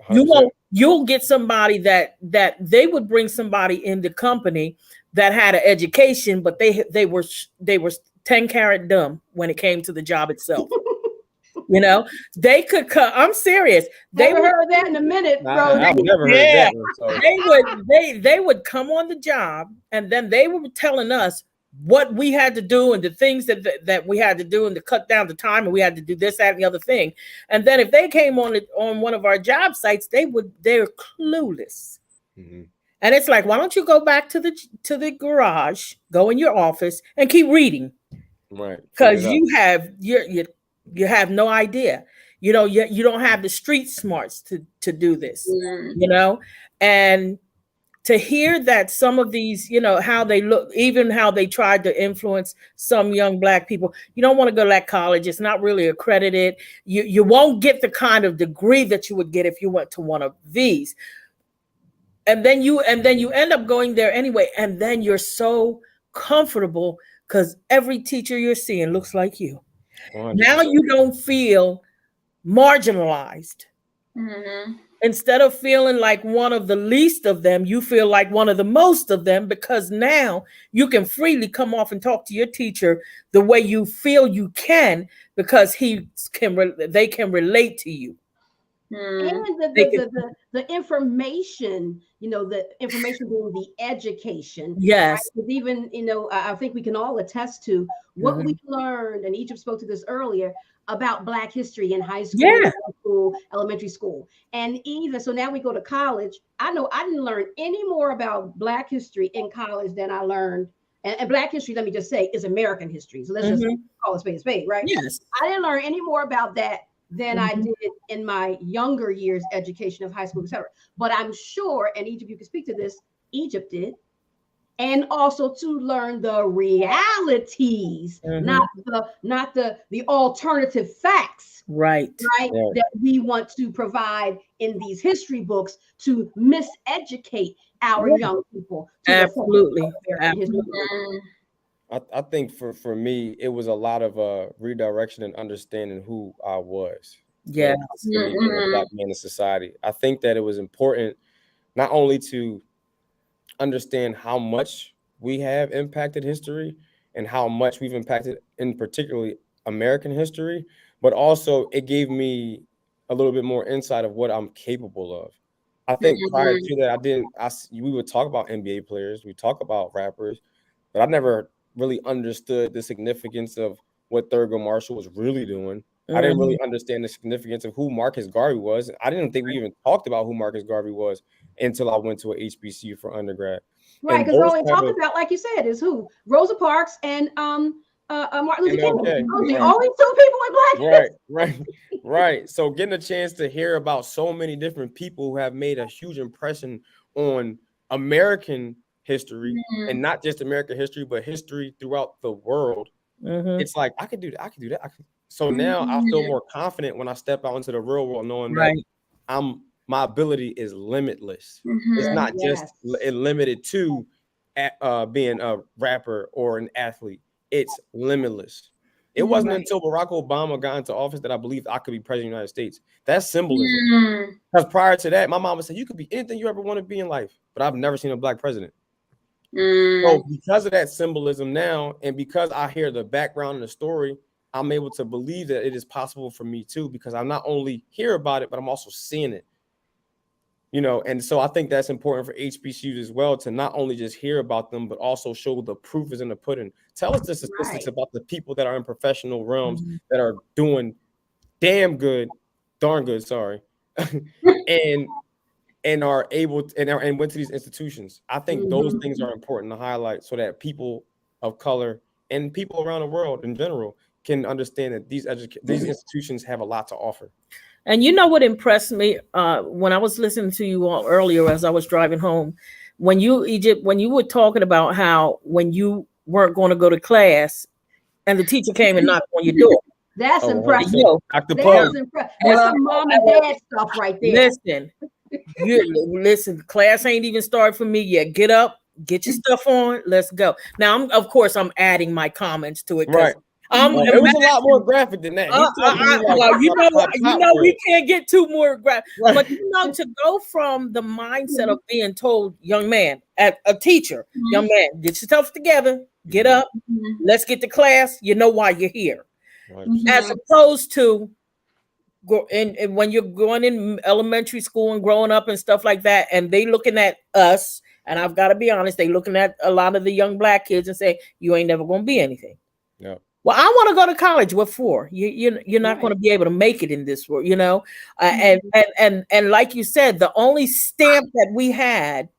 100%. You'll get somebody that they would bring somebody in the company that had an education, but they were 10 carat dumb when it came to the job itself. They could come. I'm serious. They Never heard that in a minute, bro. I've never heard that one. So. They would come on the job, and then they were telling us what we had to do and the things that we had to do, and to cut down the time, and we had to do this, that, and the other thing. And then if they came on one of our job sites, they're clueless. Mm-hmm. And it's like, why don't you go back to the garage, go in your office, and keep reading? Right. Because you have no idea. You don't have the street smarts to do this. And to hear that some of these, how they look, even how they tried to influence some young Black people. You don't want to go to that college. It's not really accredited. You won't get the kind of degree that you would get if you went to one of these. And then you end up going there anyway. And then you're so comfortable because every teacher you're seeing looks like you. 100%. Now you don't feel marginalized. Mm-hmm. Instead of feeling like one of the least of them, you feel like one of the most of them, because now you can freely come off and talk to your teacher the way you feel you can, because they can relate to you. And the information, the information being the education. Yes. Right? Even, I think we can all attest to what we learned, and Egypt spoke to this earlier, about Black history in high school, middle school, elementary school. And even so now we go to college. I know I didn't learn any more about Black history in college than I learned. And Black history, let me just say, is American history. So let's just call it a spade, right? Yes. I didn't learn any more about that than I did in my younger years education of high school, etc. But I'm sure, and Egypt, you can speak to this, Egypt did. And also to learn the realities, not the alternative facts, right? That we want to provide in these history books to miseducate our young people. Absolutely. I think for me, it was a lot of redirection and understanding who I was. Yeah, a Black man in society. I think that it was important not only to understand how much we have impacted history and how much we've impacted in particularly American history, but also it gave me a little bit more insight of what I'm capable of. I think prior to that, we would talk about NBA players, we talk about rappers, but I never really understood the significance of what Thurgood Marshall was really doing. I didn't really understand the significance of who Marcus Garvey was. I didn't think we even talked about who Marcus Garvey was until I went to a HBCU for undergrad. Right, because we're only talking about, like you said, is who? Rosa Parks and Martin Luther King. Those are the only two people in Black history. Right. So getting a chance to hear about so many different people who have made a huge impression on American history, and not just American history, but history throughout the world. It's like, I could do that. So now I feel more confident when I step out into the real world, knowing that my ability is limitless. It's not just limited to being a rapper or an athlete. It's limitless. It wasn't until Barack Obama got into office that I believed I could be president of the United States. That's symbolism. Because prior to that, my mom would say, you could be anything you ever want to be in life, but I've never seen a Black president. So because of that symbolism now, and because I hear the background and the story, I'm able to believe that it is possible for me too, because I not only hear about it, but I'm also seeing it. And so I think that's important for HBCUs as well, to not only just hear about them, but also show the proof is in the pudding. Tell us the statistics about the people that are in professional realms that are doing darn good, sorry, and are able to, and went to these institutions. I think those things are important to highlight so that people of color and people around the world in general can understand that these institutions have a lot to offer. And you know what impressed me when I was listening to you all earlier as I was driving home, when you were talking about how when you weren't going to go to class and the teacher came and knocked on your door. That's impressive. That's impressive. That's some mom and dad stuff right there. Listen, class ain't even started for me yet. Get up, get your stuff on, let's go. Now, of course, I'm adding my comments to it. Right. It was a lot more graphic than that. He talked to me well, we can't get too more graphic, Right. but to go from the mindset of being told, young man, at a teacher, young man, get yourself together, get up, let's get to class. You know why you're here, as opposed to and when you're going in elementary school and growing up and stuff like that, and they looking at us, and I've got to be honest, they looking at a lot of the young black kids and say, you ain't never going to be anything. Yeah. Well, I want to go to college. What for? You're not going to be able to make it in this world, and like you said, the only stamp that we had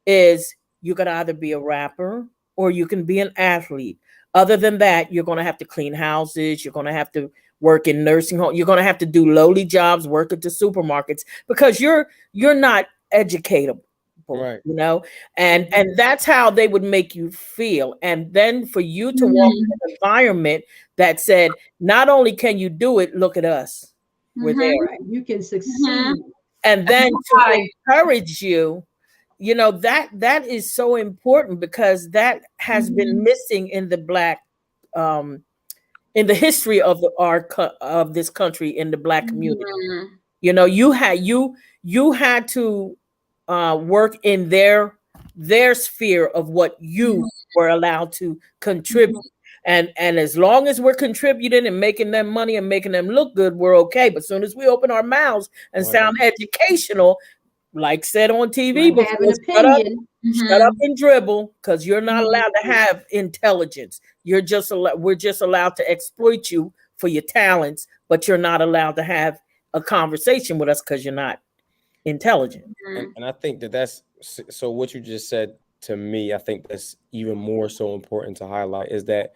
is you could either be a rapper or you can be an athlete. Other than that, you're going to have to clean houses. You're going to have to work in nursing home. You're going to have to do lowly jobs, work at the supermarkets, because you're not educatable, right? And that's how they would make you feel. And then for you to walk in an environment that said, not only can you do it, look at us, we're there. Right. You can succeed. And then to encourage you, that is so important, because that has been missing in the black in the history of this country, in the black community. You had to work in their sphere of what you were allowed to contribute. And as long as we're contributing and making them money and making them look good, we're okay. But as soon as we open our mouths and sound educational, like said on TV, shut up and dribble, because you're not allowed to have intelligence. We're just allowed to exploit you for your talents, but you're not allowed to have a conversation with us because you're not intelligent. And I think that's so. What you just said to me, I think that's even more so important to highlight, is that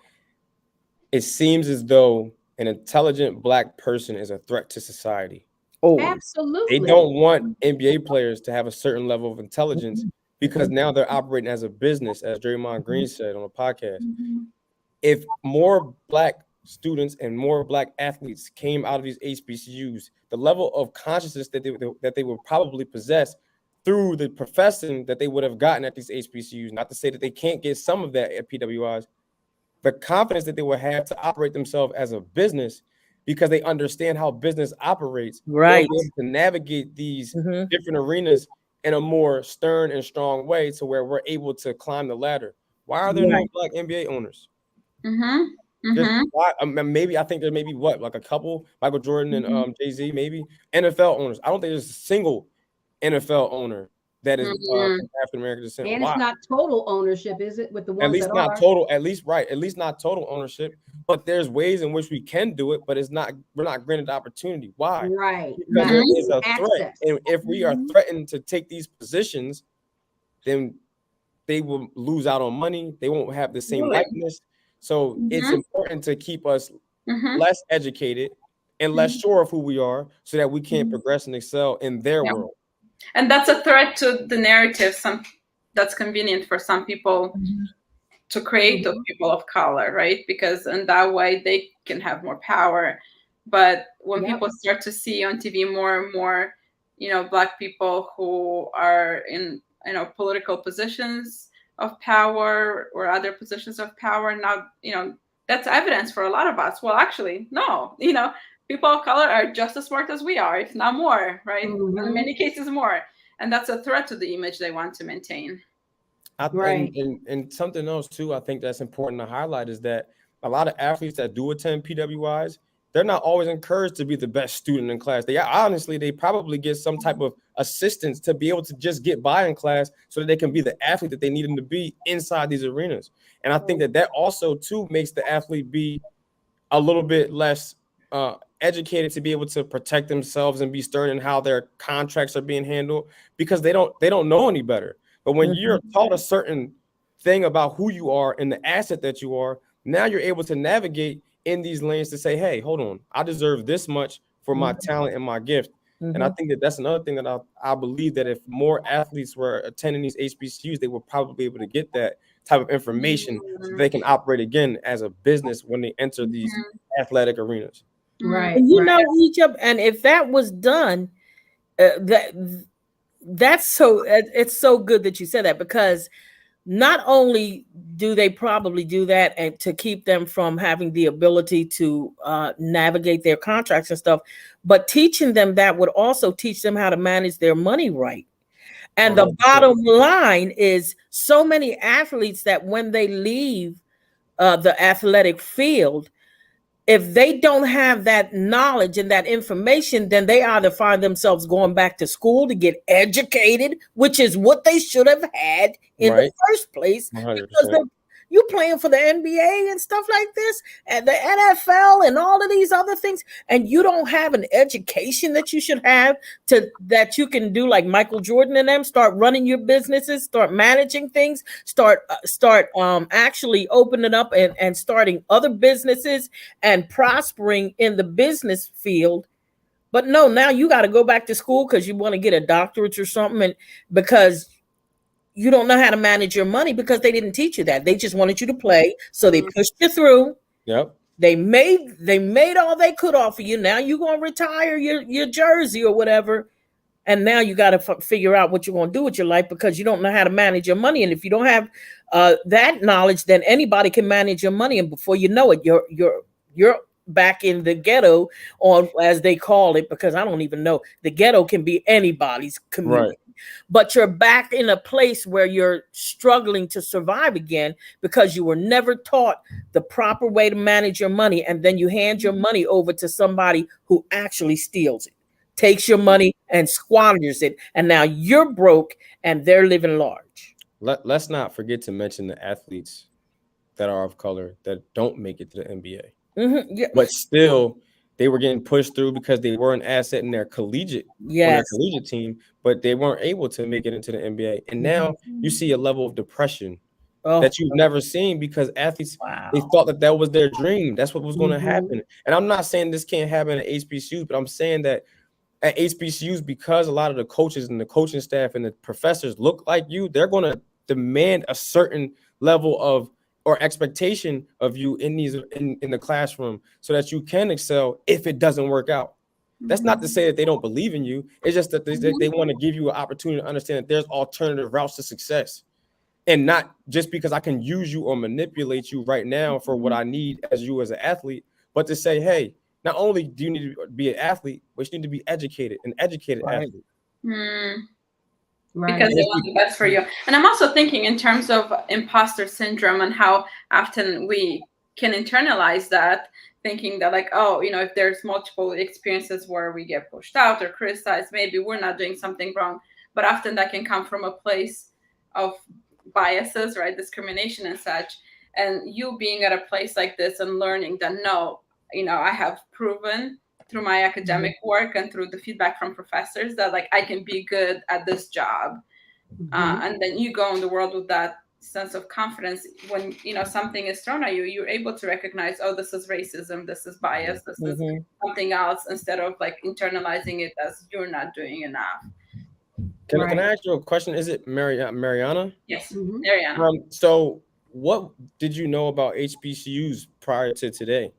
it seems as though an intelligent black person is a threat to society. Oh, absolutely. They don't want NBA players to have a certain level of intelligence, because now they're operating as a business, as Draymond Green said on a podcast. If more black students and more black athletes came out of these HBCUs, the level of consciousness that they would probably possess through the profession that they would have gotten at these HBCUs, not to say that they can't get some of that at PWIs, the confidence that they will have to operate themselves as a business, because they understand how business operates, right? They'll be able to navigate these different arenas in a more stern and strong way, to where we're able to climb the ladder. Why are there no black NBA owners? Maybe I think there may be like a couple, Michael Jordan and Jay-Z, maybe. NFL owners. I don't think there's a single NFL owner that is African American descent. And it's not total ownership, is it? With the ones at least not total, at least not total ownership. But there's ways in which we can do it, but we're not granted the opportunity. Why? Right. Because there is a threat. And if we are threatened to take these positions, then they will lose out on money. They won't have the same likeness. So it's important to keep us less educated and less sure of who we are, so that we can progress and excel in their world. And that's a threat to the narrative. That's convenient for some people to create of people of color, right? Because in that way they can have more power. But when people start to see on TV more and more, black people who are in, political positions of power or other positions of power, now, that's evidence for a lot of us. Well, actually, no, people of color are just as smart as we are, if not more, right? In many cases more. And that's a threat to the image they want to maintain. And something else too, I think that's important to highlight, is that a lot of athletes that do attend PWIs, they're not always encouraged to be the best student in class. They probably get some type of assistance to be able to just get by in class, so that they can be the athlete that they need them to be inside these arenas. And I think that also too makes the athlete be a little bit less educated to be able to protect themselves and be stern in how their contracts are being handled, because they don't know any better. But when you're taught a certain thing about who you are and the asset that you are, now you're able to navigate in these lanes to say, hey, hold on, I deserve this much for my talent and my gift. And I think that that's another thing that I believe, that if more athletes were attending these HBCUs, they would probably be able to get that type of information, so they can operate again as a business when they enter these athletic arenas. Right. And Egypt, and if that was done, it's so good that you said that, because not only do they probably do that and to keep them from having the ability to navigate their contracts and stuff, but teaching them that would also teach them how to manage their money right. And the bottom line is so many athletes that when they leave the athletic field, if they don't have that knowledge and that information, then they either find themselves going back to school to get educated, which is what they should have had in the first place, 100%. because you playing for the NBA and stuff like this, and the NFL and all of these other things, and you don't have an education that you should have that you can do like Michael Jordan and them, start running your businesses, start managing things, start actually opening up and starting other businesses and prospering in the business field. But no, now you got to go back to school because you want to get a doctorate or something, and because you don't know how to manage your money because they didn't teach you that. They just wanted you to play, so they pushed you through. Yep. They made all they could off of you. Now you're gonna retire your jersey or whatever, and now you got to figure out what you're gonna do with your life because you don't know how to manage your money. And if you don't have that knowledge, then anybody can manage your money, and before you know it, you're back in the ghetto, or as they call it, because I don't even know. The ghetto can be anybody's community. Right. But you're back in a place where you're struggling to survive again because you were never taught the proper way to manage your money. And then you hand your money over to somebody who actually steals it, takes your money and squanders it. And now you're broke and they're living large. Let's not forget to mention the athletes that are of color that don't make it to the NBA. Mm-hmm. Yeah. But still, they were getting pushed through because they were an asset in their collegiate team, but they weren't able to make it into the NBA. And now you see a level of depression that you've never seen because athletes, they thought that was their dream. That's what was going to happen. And I'm not saying this can't happen at HBCUs, but I'm saying that at HBCUs, because a lot of the coaches and the coaching staff and the professors look like you, they're going to demand a certain level of or expectation of you in the classroom so that you can excel if it doesn't work out. That's not to say that they don't believe in you. It's just that they want to give you an opportunity to understand that there's alternative routes to success, and not just because I can use you or manipulate you right now for what I need as you as an athlete, but to say, hey, not only do you need to be an athlete, but you need to be educated, an educated athlete. Right. Because they want the best for you. And I'm also thinking in terms of imposter syndrome and how often we can internalize that, thinking that like, oh, if there's multiple experiences where we get pushed out or criticized, maybe we're not doing something wrong. But often that can come from a place of biases, right? Discrimination and such. And you being at a place like this and learning that, no, I have proven through my academic work and through the feedback from professors that like I can be good at this job. And then you go in the world with that sense of confidence. When something is thrown at you, you're able to recognize, oh, this is racism, this is bias, this is something else, instead of like internalizing it as you're not doing enough. Can I ask you a question? Is it Mariana? Yes, Mariana. So what did you know about HBCUs prior to today?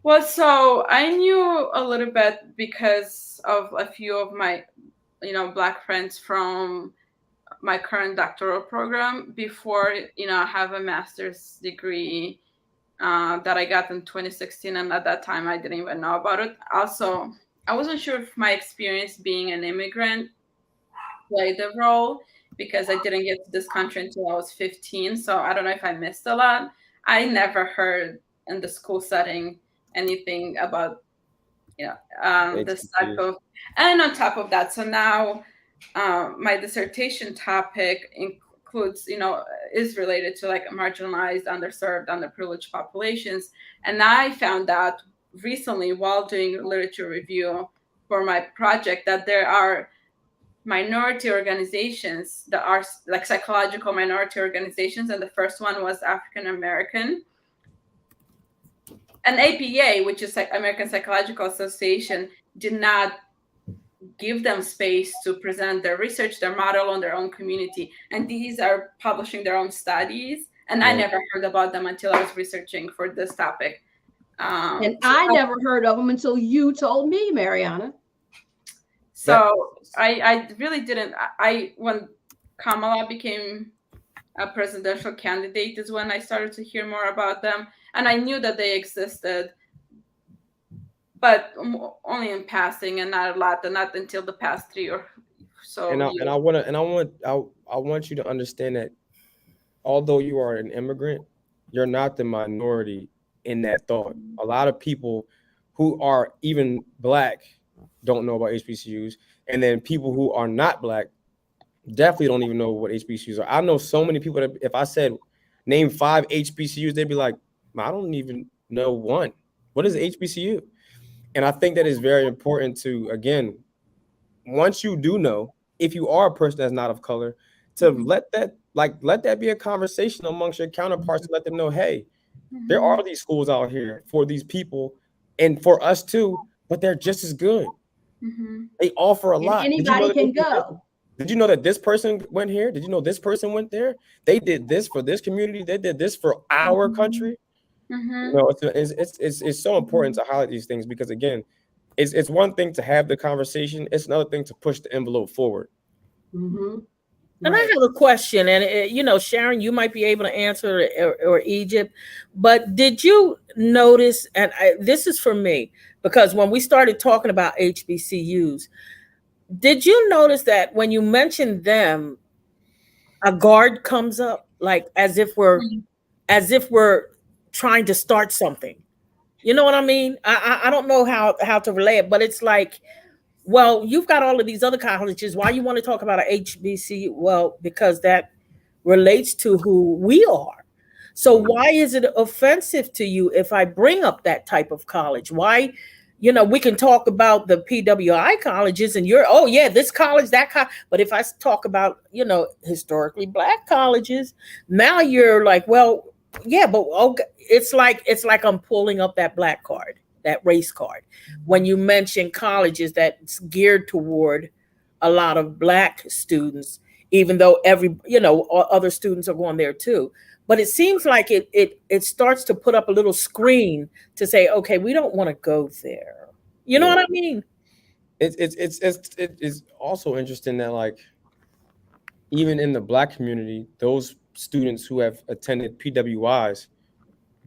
Well, so I knew a little bit because of a few of my, Black friends from my current doctoral program before, I have a master's degree that I got in 2016. And at that time, I didn't even know about it. Also, I wasn't sure if my experience being an immigrant played a role because I didn't get to this country until I was 15. So I don't know if I missed a lot. I never heard in the school setting anything about this type of, and on top of that, so now my dissertation topic includes is related to like marginalized, underserved, underprivileged populations. And I found out recently while doing literature review for my project that there are minority organizations that are like psychological minority organizations, and the first one was African American. And APA, which is like American Psychological Association, did not give them space to present their research, their model on their own community. And these are publishing their own studies. And I never heard about them until I was researching for this topic. And I never heard of them until you told me, Mariana. So I really didn't. When Kamala became a presidential candidate is when I started to hear more about them. And I knew that they existed, but only in passing and not a lot, and not until the past 3 or so years. I want you to understand that although you are an immigrant, you're not the minority in that thought. A lot of people who are even Black don't know about HBCUs, and then people who are not Black definitely don't even know what HBCUs are. I know so many people that if I said name 5 HBCUs, they'd be like, I don't even know one. What is HBCU? And I think that is very important to, again, once you do know, if you are a person that's not of color, to let that be a conversation amongst your counterparts to let them know, hey, there are these schools out here for these people and for us too, but they're just as good. They offer a lot. Anybody can go. Did you know that this person went here? Did you know this person went there? They did this for this community. They did this for our country. You know, it's so important to highlight these things because, again, it's one thing to have the conversation. It's another thing to push the envelope forward. And I have a question, and you know, Sharon, you might be able to answer, or Egypt, but did you notice, and this is for me, because when we started talking about HBCUs, did you notice that when you mention them, a guard comes up, like as if we're trying to start something? You know what I mean? I don't know how to relay it, but it's like, well, you've got all of these other colleges. Why you want to talk about an HBCU? Well, because that relates to who we are. So why is it offensive to you if I bring up that type of college? Why, you know, we can talk about the PWI colleges and you're, oh yeah, this college, that college. But if I talk about, you know, historically Black colleges, now you're like, well, yeah, but okay, it's like I'm pulling up that Black card, that race card. When you mention colleges that's geared toward a lot of Black students, even though other students are going there too. But it seems like it starts to put up a little screen to say, okay, we don't want to go there. You know what I mean? It's also interesting that, like, even in the Black community, those students who have attended PWIs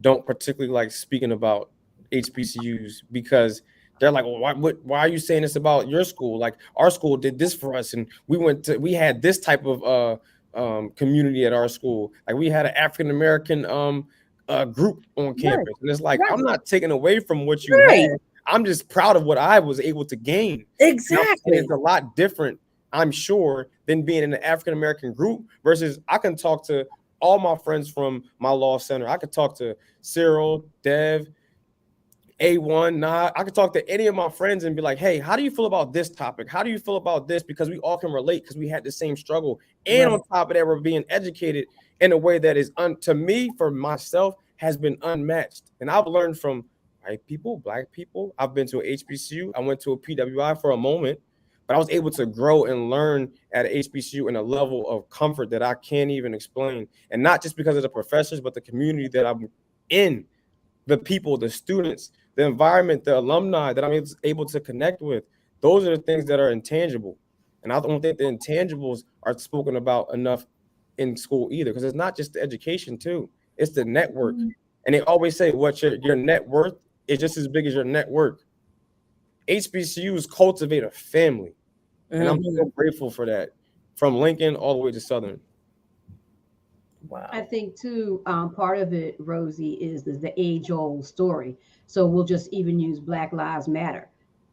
don't particularly like speaking about HBCUs because they're like, well, why are you saying this about your school? Like, our school did this for us, and we had this type of community at our school. Like, we had an African American group on campus, and it's like, I'm not taking away from what you had. I'm just proud of what I was able to gain. Exactly, it's a lot different, I'm sure, than being in an African American group versus I can talk to all my friends from my law center. I could talk to Cyril, Dev, A1, Nah. I could talk to any of my friends and be like, hey, how do you feel about this topic? How do you feel about this? Because we all can relate because we had the same struggle. And on top of that, we're being educated in a way that is, to me, for myself, has been unmatched. And I've learned from white people, Black people. I've been to a HBCU. I went to a PWI for a moment, but I was able to grow and learn at a HBCU in a level of comfort that I can't even explain. And not just because of the professors, but the community that I'm in, the people, the students, the environment, the alumni that I'm able to connect with. Those are the things that are intangible. And I don't think the intangibles are spoken about enough in school either, because it's not just the education too, it's the network. And they always say what your net worth is just as big as your network. HBCUs cultivate a family. And I'm so grateful for that, from Lincoln all the way to Southern. Wow. I think too, part of it, Rosie, is the age-old story. So we'll just even use Black Lives Matter.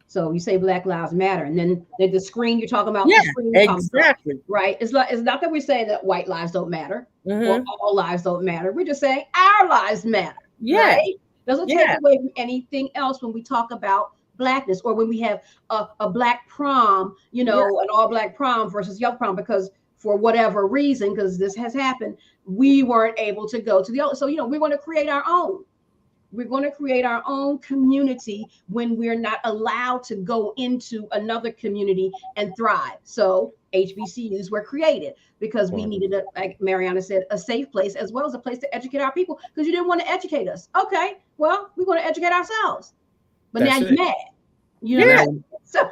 So you say Black Lives Matter, and then the screen you're talking about, the screen exactly comes up, right? It's not that we're saying that white lives don't matter or all lives don't matter. We're just saying our lives matter. Right? Doesn't take away from anything else when we talk about Blackness, or when we have a Black prom, you know, an all Black prom versus young prom, because for whatever reason, because this has happened, we weren't able to go to the other. So, you know, we want to create our own. We're going to create our own community when we're not allowed to go into another community and thrive. So HBCUs were created because we needed, like Mariana said, a safe place as well as a place to educate our people, because you didn't want to educate us. Okay, well, we're going to educate ourselves. But now you're mad. You know, Yeah. so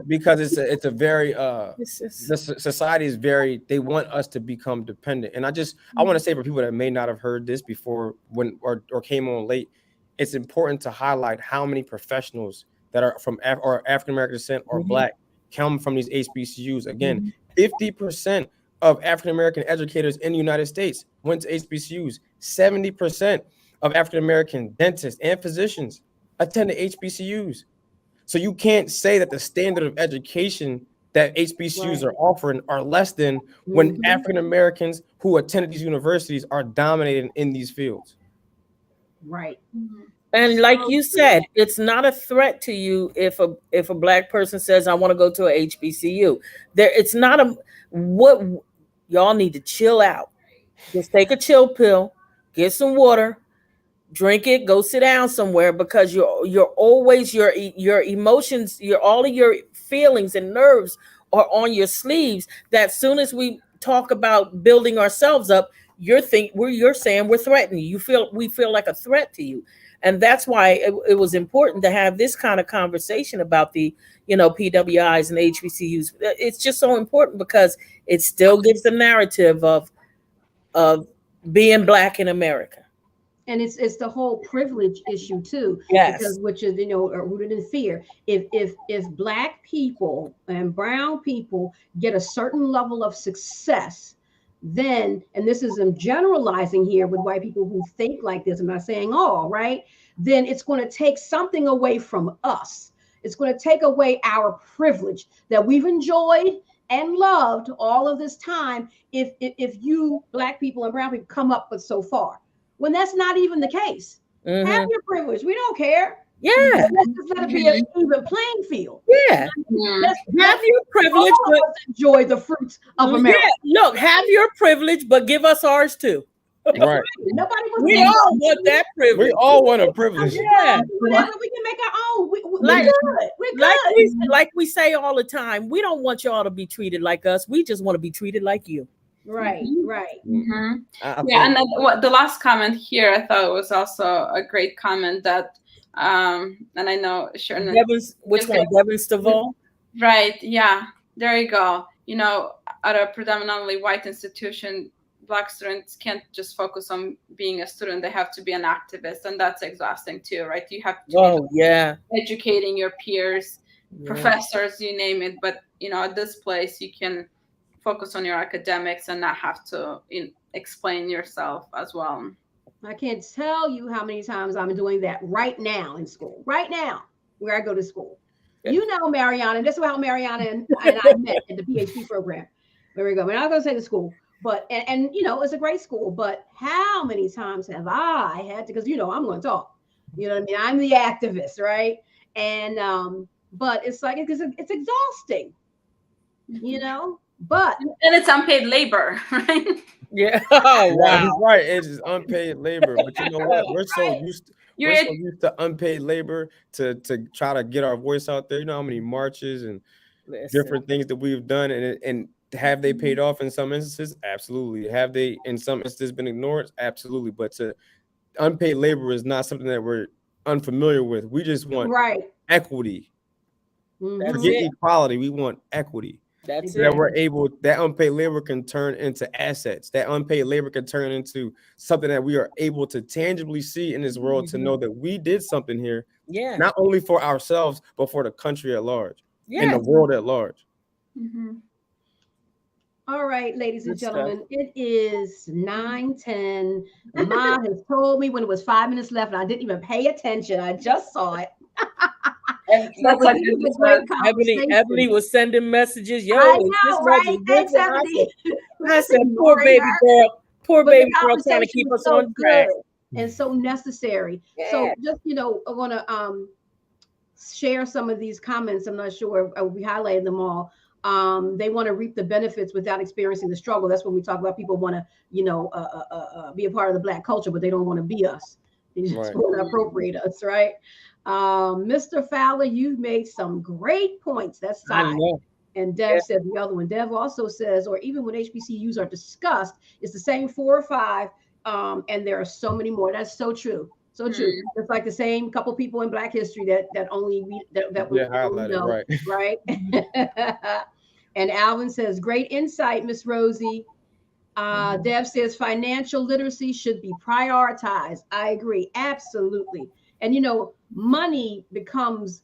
because it's a very This is, the society is very, they want us to become dependent. And I want to say for people that may not have heard this before when or came on late, it's important to highlight how many professionals that are from or African American descent or Black come from these HBCUs. Again, 50% of African American educators in the United States went to HBCUs. 70% of African American dentists and physicians attended HBCUs. So you can't say that the standard of education that HBCUs are offering are less than when African Americans who attended these universities are dominating in these fields. right. and like you said, it's not a threat to you if a Black person says, I want to go to a HBCU. There, it's not a what y'all need to chill out. Just take a chill pill, get some water, drink it, go sit down somewhere, because you're always your emotions, your all of your feelings and nerves are on your sleeves. That soon as we talk about building ourselves up, you're saying we're threatening you. We feel like a threat to you. And that's why it was important to have this kind of conversation about the PWIs and HBCUs. It's just so important because it still gives the narrative of being Black in America. And it's the whole privilege issue too, Yes. because which is rooted in fear. If Black people and brown people get a certain level of success, then, and this is I'm generalizing here with white people who think like this, I'm not saying all, right? Then it's going to take something away from us. It's going to take away our privilege that we've enjoyed and loved all of this time. If you Black people and brown people come up with so far, when that's not even the case. Have your privilege. We don't care. Yeah. Let's just let it be an even playing field. Yeah. Have your privilege, but enjoy the fruits of America. Yeah, look, have your privilege, but give us ours too. Right. Nobody was. We all want that privilege. We all want a privilege. Yeah. Whatever, we can make our own. We're good. We're good. Like we say all the time, we don't want y'all to be treated like us. We just want to be treated like you. Right. Yeah, and the last comment here, I thought was also a great comment that, and I know Sharon. Which one? Devin Stovall? Right. Yeah. There you go. At a predominantly white institution, Black students can't just focus on being a student; they have to be an activist, and that's exhausting too, right? You have to be educating your peers, professors, you name it. But at this place, you can focus on your academics and not have to explain yourself as well. I can't tell you how many times I'm doing that right now in school, right now where I go to school. Mariana, and this is how Mariana and I met in the PhD program. There we go. I'm not going to say the school, but, and it's a great school, but how many times have I had to, because, I'm going to talk, you know what I mean? I'm the activist, right? And, but it's like, it's exhausting, But and it's unpaid labor, right? Yeah. Oh, wow. Right. It's unpaid labor. But you know what? We're so used to unpaid labor to try to get our voice out there. You know how many marches and different things that we've done, and have they paid off in some instances? Absolutely. Have they in some instances been ignored? Absolutely. But unpaid labor is not something that we're unfamiliar with. We just want equity. Forget equality. We want equity. That's that we're able, that unpaid labor can turn into assets. That unpaid labor can turn into something that we are able to tangibly see in this world, to know that we did something here, not only for ourselves, but for the country at large, and the world at large. All right, ladies and gentlemen, it is 9:10. Ma has told me when it was 5 minutes left, and I didn't even pay attention. I just saw it. Ebony was sending messages. Yo, I know, right? Thanks, Ebony. I said, poor baby girl trying to keep us on track. And so necessary. So just, I want to share some of these comments. I'm not sure we highlighted them all. They want to reap the benefits without experiencing the struggle. That's when we talk about people want to, be a part of the Black culture, but they don't want to be us. They just want to appropriate us, right? Mr. Fowler, you've made some great points. That's side. And Dev said the other one. Dev also says, or even when HBCUs are discussed, it's the same 4 or 5, and there are so many more. That's so true. So true. It's like the same couple people in Black history that only that we only know, right? And Alvin says, great insight, Miss Rosie. Dev says financial literacy should be prioritized. I agree, absolutely. And money becomes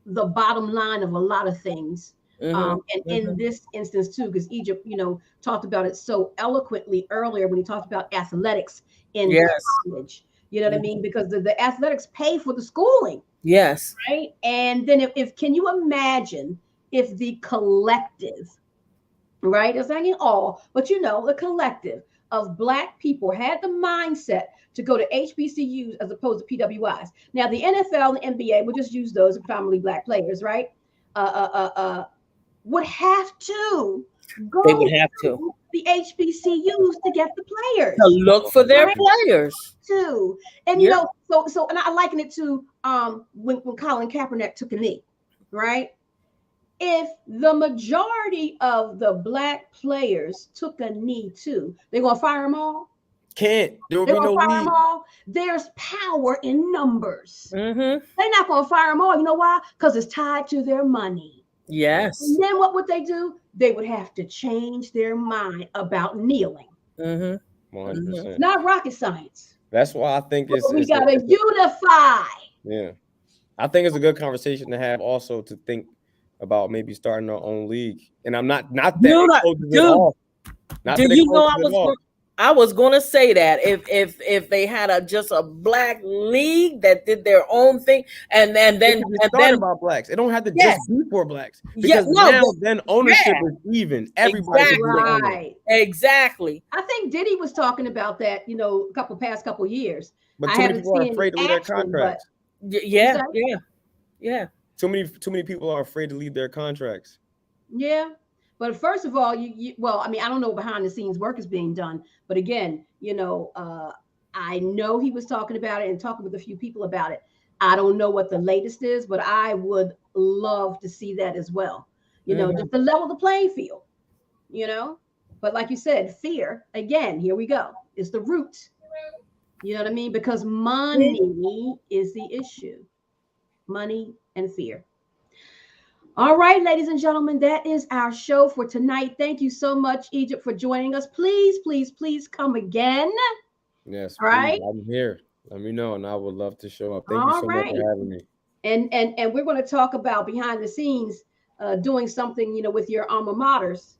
the bottom line of a lot of things. And in this instance too, because Egypt, talked about it so eloquently earlier when he talked about athletics in college. You know what I mean? Because the athletics pay for the schooling. Yes. Right. And then if can you imagine if the collective, right, it's not all, but the collective of Black people had the mindset to go to HBCUs as opposed to PWIs. Now the NFL and the NBA, we'll just use those predominantly Black players, right? Would have to go. They would have to the HBCUs to get the players. To look for their players. Too. And so and I liken it to when Colin Kaepernick took a knee, right? If the majority of the Black players took a knee too, they're gonna fire them all. There will be no fire league. them all. There's power in numbers. They're not gonna fire them all. You know why? Because it's tied to their money. Yes. And then what would they do? They would have to change their mind about kneeling. 100%. It's not rocket science. That's why I think we gotta unify. Yeah, I think it's a good conversation to have. Also, to think about maybe starting our own league. And I'm not that dude. I was going to say that if they had just a Black league that did their own thing, and then about Blacks, it don't have to just be for Blacks, because then ownership is even. Everybody, exactly. I think Diddy was talking about that, past couple years. But too many people are afraid to leave their contracts. Yeah. Too many people are afraid to leave their contracts. Yeah. But first of all, I don't know behind the scenes work is being done. But again, I know he was talking about it and talking with a few people about it. I don't know what the latest is, but I would love to see that as well. Just to level the playing field, But like you said, fear, again, here we go. It's the root. You know what I mean? Because money is the issue. Money and fear. All right, ladies and gentlemen, that is our show for tonight. Thank you so much, Egypt, for joining us. Please, please, please come again. Yes, all right. I'm here. Let me know, and I would love to show up. Thank you so much for having me. And we're going to talk about behind the scenes, doing something, with your alma maters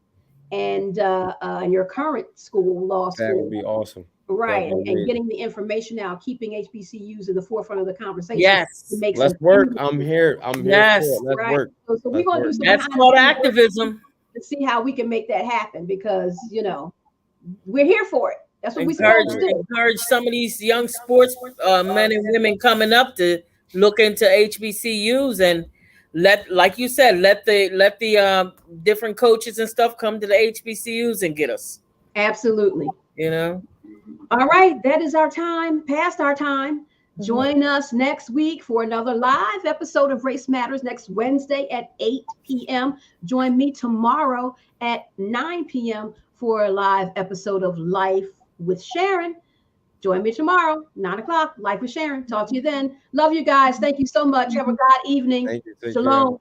and your current school, law school. That would be awesome. Right, and getting the information out, keeping HBCUs in the forefront of the conversation. Yes, let's work. I'm here. Yes, let's work. So we're gonna do some. That's called activism. To see how we can make that happen, because we're here for it. That's what we're supposed to do. Encourage some of these young sports men and women coming up to look into HBCUs and like you said, let the different coaches and stuff come to the HBCUs and get us. Absolutely. All right, that is our time, past our time. Join us next week for another live episode of Race Matters next Wednesday at 8 p.m. Join me tomorrow at 9 p.m. for a live episode of Life with Sharon. Join me tomorrow, 9 o'clock, Life with Sharon. Talk to you then. Love you guys. Thank you so much. Have a God evening. Thank you. Shalom.